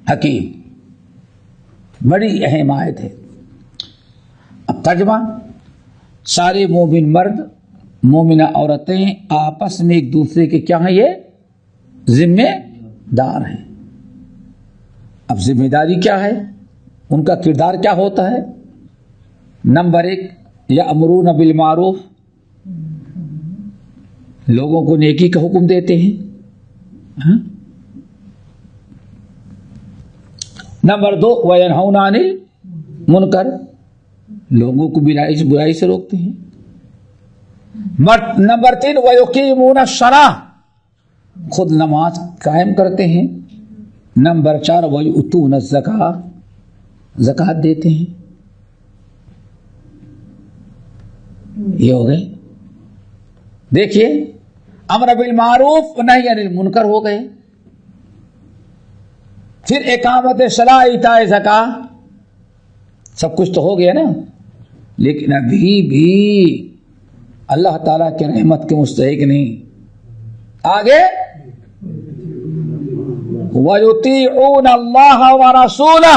حکیم، بڑی اہم آیت ہے۔ اب ترجمہ، سارے مومن مرد مومنہ عورتیں آپس میں ایک دوسرے کے کیا ہیں؟ یہ ذمہ دار ہیں۔ اب ذمہ داری کیا ہے؟ ان کا کردار کیا ہوتا ہے؟ نمبر 1، یأمرون بالمعروف، لوگوں کو نیکی کا حکم دیتے ہیں۔ نمبر 2، وینہون عن المنکر، لوگوں کو برائی سے روکتے ہیں۔ نمبر 3، ویقیمون الصلاۃ، خود نماز قائم کرتے ہیں۔ نمبر 4، ویؤتون الزکاۃ، زکوٰۃ دیتے ہیں۔ یہ ہو گئے، دیکھیے امر بالمعروف نہی عن المنکر ہو گئے، پھر اقامت صلاۃ، ایتاء زکوٰۃ، سب کچھ تو ہو گیا نا، لیکن ابھی بھی اللہ تعالیٰ کے رحمت کے مستحق نہیں۔ آگے وَيُطِيعُونَ اللَّهَ وَرَسُولَهُ،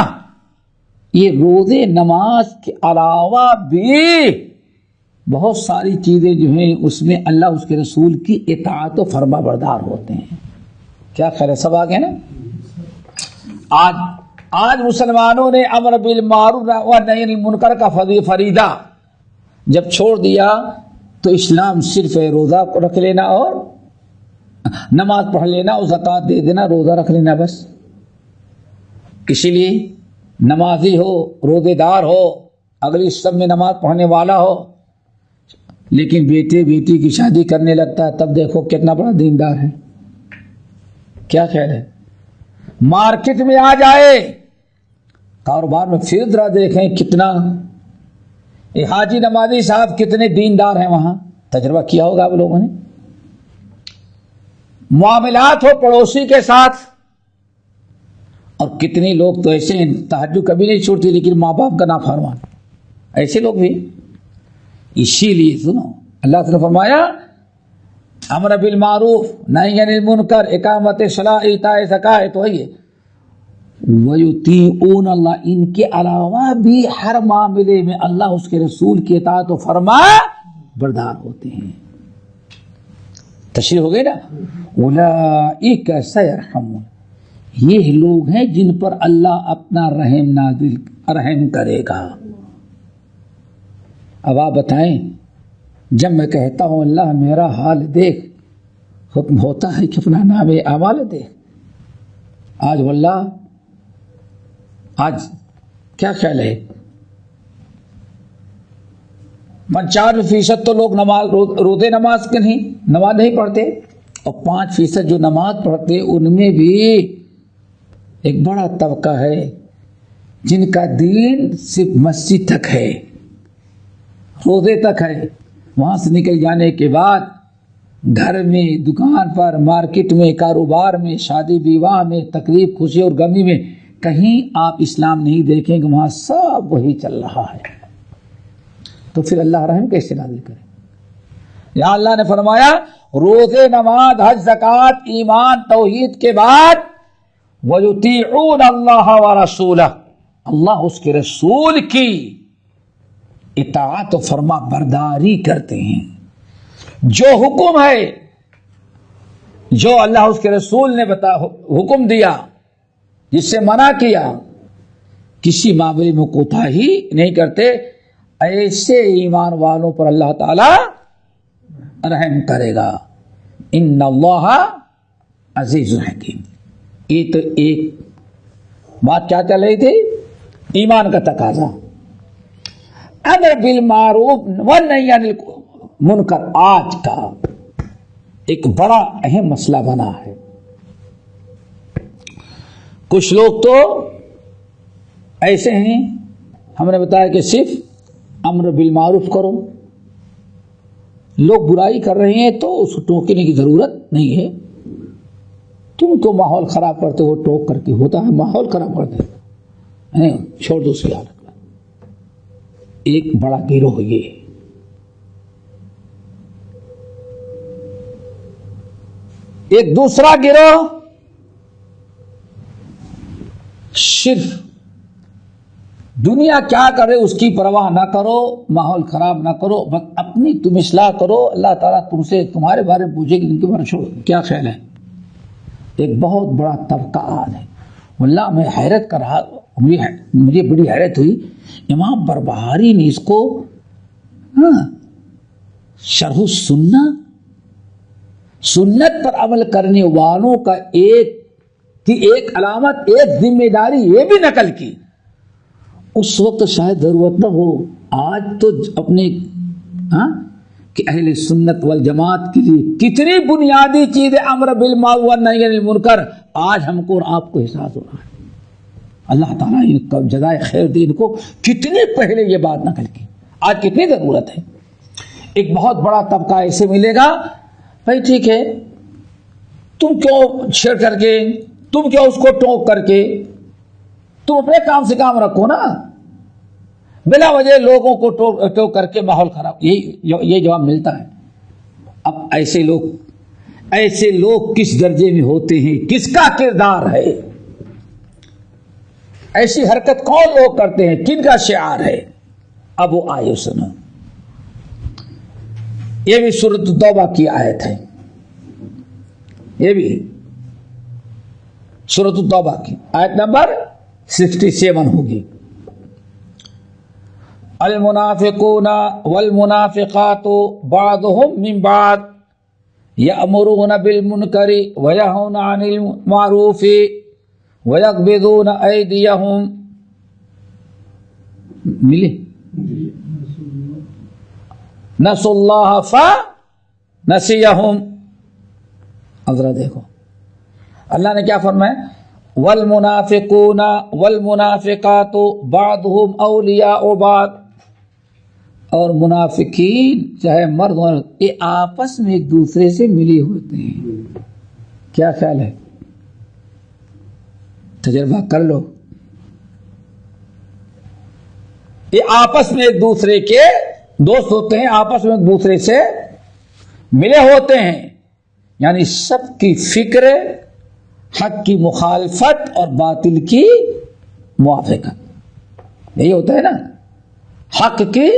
یہ روزے نماز کے علاوہ بھی بہت ساری چیزیں جو ہیں اس میں اللہ اس کے رسول کی اطاعت و فرما بردار ہوتے ہیں۔ کیا خیر ہے، سب آگے نا۔ آج مسلمانوں نے امر بالمعروف و نہی عن المنکر کا فریضہ جب چھوڑ دیا تو اسلام صرف روزہ کو رکھ لینا اور نماز پڑھ لینا اور زکوٰۃ دے دینا، روزہ رکھ لینا بس۔ اسی لیے نمازی ہو، روزے دار ہو، اگلی سب میں نماز پڑھنے والا ہو، لیکن بیٹی کی شادی کرنے لگتا ہے، تب دیکھو کتنا بڑا دیندار ہے۔ کیا خیال ہے؟ مارکیٹ میں آ جائے، کاروبار میں پھر ذرا دیکھیں کتنا یہ حاجی نمازی صاحب کتنے دیندار ہیں، وہاں تجربہ کیا ہوگا آپ لوگوں نے۔ معاملات ہو پڑوسی کے ساتھ، اور کتنے لوگ تو ایسے ہیں تہجد کبھی نہیں چھوڑتی لیکن ماں باپ کا نافرمان، ایسے لوگ بھی۔ اسی لیے سنو، اللہ تعالیٰ نے فرمایا امر بالمعروف نہی عن المنکر، اقامت صلاۃ، ایتاء زکوٰۃ، تو ہے وَيُطِيعُونَ اللَّهَ، ان کے علاوہ بھی ہر معاملے میں اللہ اس کے رسول کی اطاعت و فرما بردار ہوتے ہیں۔ تشریح ہو گئی نا۔ اولئک سیرحمون، یہ لوگ ہیں جن پر اللہ اپنا رحم کرے گا۔ اب آپ بتائیں، جب میں کہتا ہوں اللہ میرا حال دیکھ، حکم ہوتا ہے کہ اپنا نام اعمال دیکھ؟ آج واللہ آج کیا خیال ہے، 95% تو لوگ روزے نماز کے نماز نہیں پڑھتے، اور 5% جو نماز پڑھتے ان میں بھی ایک بڑا طبقہ ہے جن کا دین صرف مسجد تک ہے، روزے تک ہے، وہاں سے نکل جانے کے بعد گھر میں، دکان پر، مارکیٹ میں، کاروبار میں، شادی بیواہ میں، تکلیف خوشی اور غمی میں کہیں آپ اسلام نہیں دیکھیں کہ وہاں سب وہی چل رہا ہے، تو پھر اللہ رحم کیسے نازل کرے؟ یہاں اللہ نے فرمایا روزے نماز حج زکوٰۃ ایمان توحید کے بعد وَيُطِيعُونَ اللَّهَ وَرَسُولَهُ، اللہ اس کے رسول کی اطاعت و فرما برداری کرتے ہیں۔ جو حکم ہے، جو اللہ اس کے رسول نے حکم دیا، جس سے منع کیا، کسی معاملے میں کوتاہی نہیں کرتے، ایسے ایمان والوں پر اللہ تعالی رحم کرے گا۔ ان اللہ عزیز حکیم۔ یہ تو ایک بات کیا چل رہی تھی؟ ایمان کا تقاضا، امر بالمعروف ونہی عن المنکر آج کا ایک بڑا اہم مسئلہ بنا ہے۔ کچھ لوگ تو ایسے ہیں، ہم نے بتایا کہ صرف امر بالمعروف کرو، لوگ برائی کر رہے ہیں تو اس کو ٹوکنے کی ضرورت نہیں ہے، تم تو ماحول خراب کرتے ہو، ٹوک کر کے ہوتا ہے ماحول خراب کرتے ہو، چھوڑ دو اس کی حالت میں۔ ایک بڑا گروہ یہ، ایک دوسرا گروہ صرف دنیا کیا کرے اس کی پرواہ نہ کرو، ماحول خراب نہ کرو، بس اپنی تم اصلاح کرو، اللہ تعالیٰ تم سے تمہارے بارے میں پوچھے کہ ان کے بارے میں کیا خیال ہے۔ ایک بہت بڑا طبقہ آج ہے، واللہ میں حیرت کر رہا، مجھے بڑی حیرت ہوئی، امام بربہاری نے اس کو شرح السنہ، سنت پر عمل کرنے والوں کا ایک علامت، ایک ذمہ داری یہ بھی نقل کی۔ اس وقت شاید ضرورت نہ ہو، آج تو اپنے کہ اہل سنت والجماعت کے لیے کتنی بنیادی چیزیں امر بالمعروف والنہی عن المنکر آج ہم کو اور آپ کو احساس ہو رہا ہے۔ اللہ تعالیٰ ان کا جزائے خیر دے، ان کو کتنی پہلے یہ بات نقل کی، آج کتنی ضرورت ہے۔ ایک بہت بڑا طبقہ ایسے ملے گا، بھائی ٹھیک ہے تم کیوں چھیڑ کر کے، تم کیوں اس کو ٹوک کر کے، تم اپنے کام سے کام رکھو نا، بلا وجہ لوگوں کو ٹوک کر کے ماحول خراب، یہ جواب ملتا ہے۔ اب ایسے لوگ کس درجے میں ہوتے ہیں، کس کا کردار ہے، ایسی حرکت کون لوگ کرتے ہیں، کن کا شعار ہے؟ اب وہ آئے سنو، یہ بھی سورۃ التوبہ کی آیت ہے، یہ بھی سورۃ التوبہ کی آیت نمبر 67 ہوگی۔ المنافقون والمنافقات بعضهم من بعض يأمرون بالمنکر وینہون عن المعروف ويقبضون أيديهم، ملے نسوا اللہ فنسیہم۔ اب ذرا دیکھو اللہ نے کیا فرمایا، والمنافقون والمنافقات بعضهم اولیاء بعض، اور منافقین چاہے مرد ہو یہ آپس میں ایک دوسرے سے ملے ہوتے ہیں۔ کیا خیال ہے؟ تجربہ کر لو، یہ آپس میں ایک دوسرے کے دوست ہوتے ہیں، آپس میں ایک دوسرے سے ملے ہوتے ہیں، یعنی سب کی فکر حق کی مخالفت اور باطل کی موافقت، یہی ہوتا ہے نا، حق کی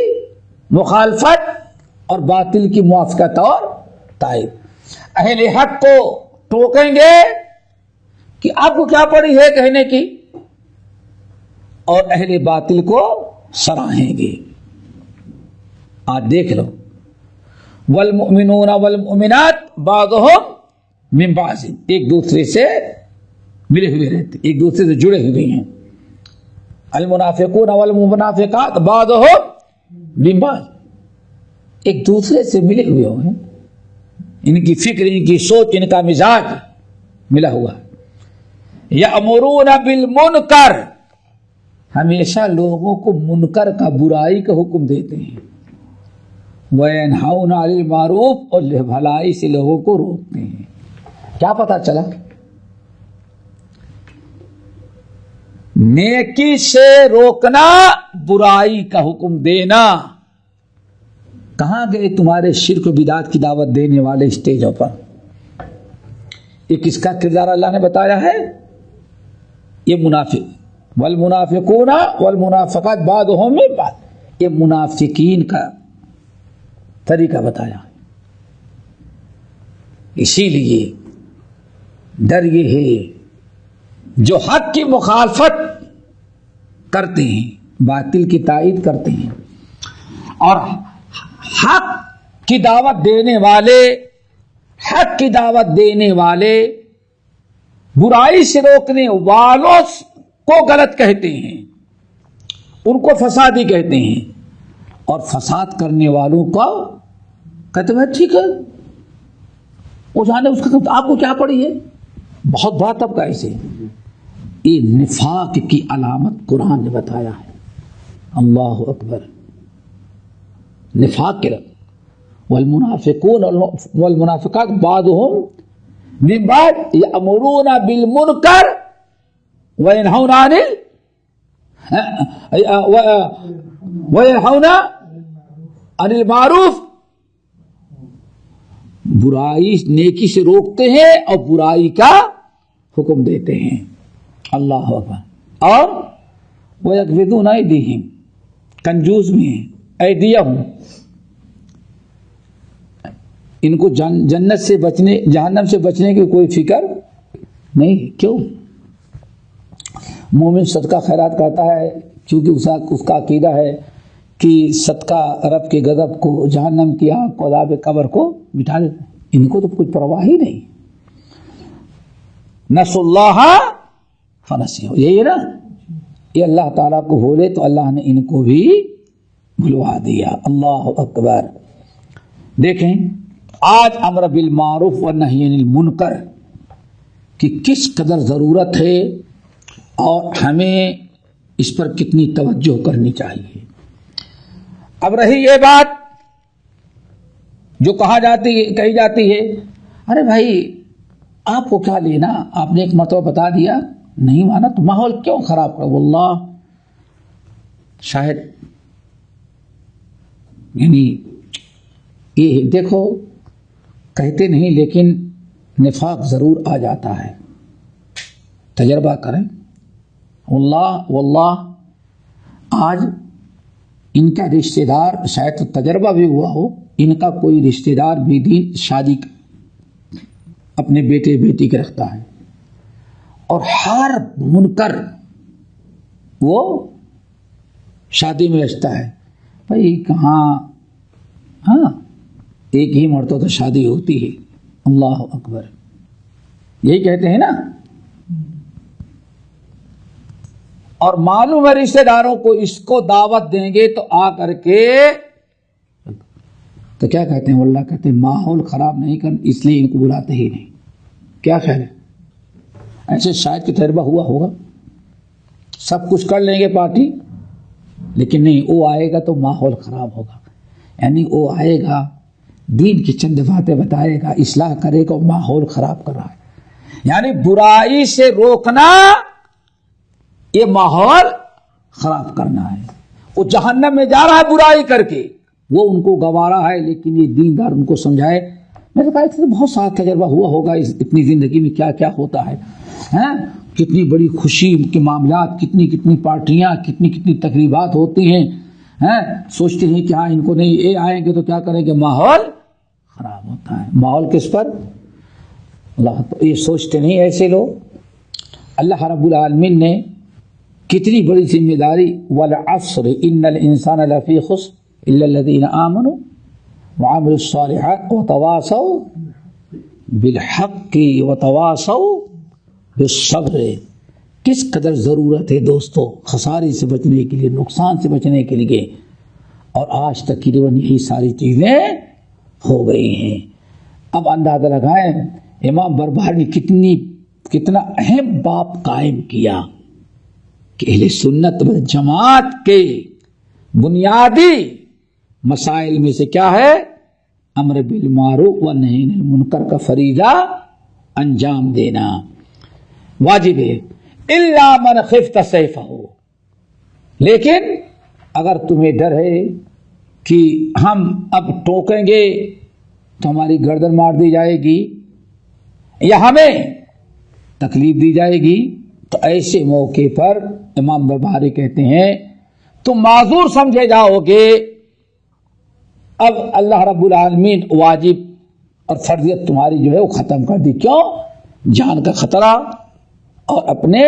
مخالفت اور باطل کی موافقت اور تائید۔ اہل حق کو ٹوکیں گے کہ آپ کو کیا پڑی ہے کہنے کی، اور اہل باطل کو سراہیں گے۔ آج دیکھ لو، والمؤمنون والمؤمنات بعضهم من بعض، ایک دوسرے سے ملے ہوئے رہتے، ایک دوسرے سے جڑے ہوئے ہیں۔ المنافقون والمنافقات بعضهم من بعض، ایک دوسرے سے ملے ہوئے ہیں، ان کی فکر، ان کی سوچ، ان کا مزاج ملا ہوا ہے۔ یأمرون بالمنکر، ہمیشہ لوگوں کو منکر کا، برائی کا حکم دیتے ہیں۔ وینہون عن المعروف، اور بھلائی سے لوگوں کو روکتے ہیں۔ کیا پتا چلا؟ نیکی سے روکنا، برائی کا حکم دینا۔ کہاں گئے تمہارے شرک و بدعت کی دعوت دینے والے اسٹیجوں پر؟ یہ کس کا کردار اللہ نے بتایا ہے؟ یہ منافق، والمنافقون والمنافقات بعضهم من بعض، یہ منافقین کا طریقہ بتایا۔ اسی لیے ڈر یہ ہے جو حق کی مخالفت کرتے ہیں، باطل کی تائید کرتے ہیں، اور حق کی دعوت دینے والے، حق کی دعوت دینے والے برائی سے روکنے والوں کو غلط کہتے ہیں، ان کو فسادی کہتے ہیں، اور فساد کرنے والوں کو کہتے ہیں ٹھیک ہے وہ جانے، اس کا آپ کو کیا پڑی ہے۔ بہت بڑا طبقہ ایسے، یہ نفاق کی علامت قرآن نے بتایا ہے۔ اللہ اکبر، نفاق کے رب، والمنافقون والمنافقات بعضهم من بعض یأمرون بالمنکر وینہون عن المعروف، برائی نیکی سے روکتے ہیں اور برائی کا حکم دیتے ہیں۔ اللہ اکبر، اور وَيَقْبِضُونَ أَيْدِيهِمْ، کنجوس بھی ہیں، ایدیہم، ان کو جنت سے بچنے، جہنم سے بچنے کی کوئی فکر نہیں. کیوں؟ مومن صدقہ خیرات کرتا ہے کیونکہ اس کا عقیدہ ہے کہ صدقہ رب کے غضب کو، جہنم کی آگ کو، عذاب قبر کو مٹا دیتا ہے. ان کو تو کچھ پرواہ ہی نہیں. نسوا اللہ فنسیہ، یہی ہے نا، یہ اللہ تعالیٰ کو بھولے تو اللہ نے ان کو بھی بھلوا دیا. اللہ اکبر. دیکھیں آج امر بالمعروف و نہی عن المنکر کی کس قدر ضرورت ہے اور ہمیں اس پر کتنی توجہ کرنی چاہیے. اب رہی یہ بات جو کہی جاتی ہے، ارے بھائی آپ کو کیا لینا، آپ نے ایک مرتبہ بتا دیا، نہیں مانا تو ماحول کیوں خراب کرو. واللہ شاید یعنی یہ دیکھو کہتے نہیں لیکن نفاق ضرور آ جاتا ہے. تجربہ کریں. واللہ آج ان کا رشتہ دار، شاید تجربہ بھی ہوا ہو، ان کا کوئی رشتہ دار بھی دین شادی اپنے بیٹے بیٹی کے رکھتا ہے اور ہر منکر وہ شادی میں رچتا ہے. بھائی کہاں، ہاں ایک ہی مرتبہ تو شادی ہوتی ہے. اللہ اکبر. یہی کہتے ہیں نا. اور معلوم ہے رشتہ داروں کو اس کو دعوت دیں گے تو آ کر کے تو کیا کہتے ہیں، واللہ کہتے ہیں ماحول خراب نہیں کر، اس لیے ان کو بلاتے ہی نہیں. کیا خیال ہے؟ ایسے شاید کہ تجربہ ہوا ہوگا، سب کچھ کر لیں گے پارٹی، لیکن نہیں، وہ آئے گا تو ماحول خراب ہوگا. یعنی وہ آئے گا، دین کی چند باتیں بتائے گا، اصلاح کرے گا، ماحول خراب کر رہا ہے. یعنی برائی سے روکنا یہ ماحول خراب کرنا ہے. وہ جہنم میں جا رہا ہے برائی کر کے، وہ ان کو گوارا ہے، لیکن یہ دیندار ان کو سمجھائے. میں نے کہا اس سے بہت سارا تجربہ ہوا ہوگا اتنی زندگی میں کیا کیا ہوتا ہے، کتنی بڑی خوشی کے معاملات، کتنی پارٹیاں، کتنی تقریبات ہوتی ہیں. سوچتے ہیں کہ ہاں ان کو نہیں، یہ آئیں گے تو کیا کریں گے، ماحول خراب ہوتا ہے. ماحول کس پر؟ اللہ. تو یہ سوچتے نہیں ایسے لوگ. اللہ رب العالمین نے کتنی بڑی ذمہ داری، والعصر ان الانسان لفی خسر الا الذین آمنوا وعملوا الصالحات وتواصوا بالحق وتواصوا بالصبر. کس قدر ضرورت ہے دوستو خسارے سے بچنے کے لیے، نقصان سے بچنے کے لیے. اور آج تقریباً یہی ساری چیزیں ہو گئی ہیں. اب اندازہ لگائیں امام بربہاری نے کتنا اہم باب قائم کیا کہ اہل سنت والجماعت کے بنیادی مسائل میں سے کیا ہے، امر بالمعروف و نہی عن المنکر کا فریضہ انجام دینا واجب ہے. الا من خفت سیفہ، لیکن اگر تمہیں ڈر ہے کہ ہم اب ٹوکیں گے تو ہماری گردن مار دی جائے گی یا ہمیں تکلیف دی جائے گی، تو ایسے موقع پر امام بربہاری کہتے ہیں تم معذور سمجھے جاؤ گے. اب اللہ رب العالمین واجب اور فرضیت تمہاری جو ہے وہ ختم کر دی. کیوں؟ جان کا خطرہ اور اپنے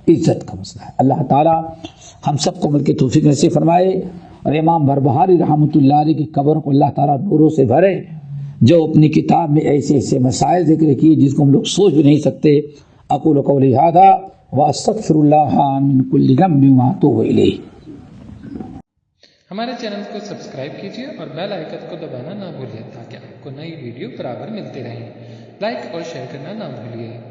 عزت کا مسئلہ ہے. اللہ تعالی ہم سب کو مل کے توفیق نصیب فرمائے اور امام بربہاری رحمۃ اللہ علیہ کی قبر کو اللہ تعالی نوروں سے بھرے، جو اپنی کتاب میں ایسے مسائل ذکر کیے جس کو ہم لوگ سوچ بھی نہیں سکتے. اقول قولی ھذا واستغفر اللہ من کل ذنب واتوب الیہ. ہمارے چینل کو سبسکرائب کیجیے اور بیل آئیکن کو دبانا نہ بھولیے تاکہ آپ کو نئی ویڈیو برابر ملتے رہیں. لائک اور شیئر کرنا نہ بھولیے.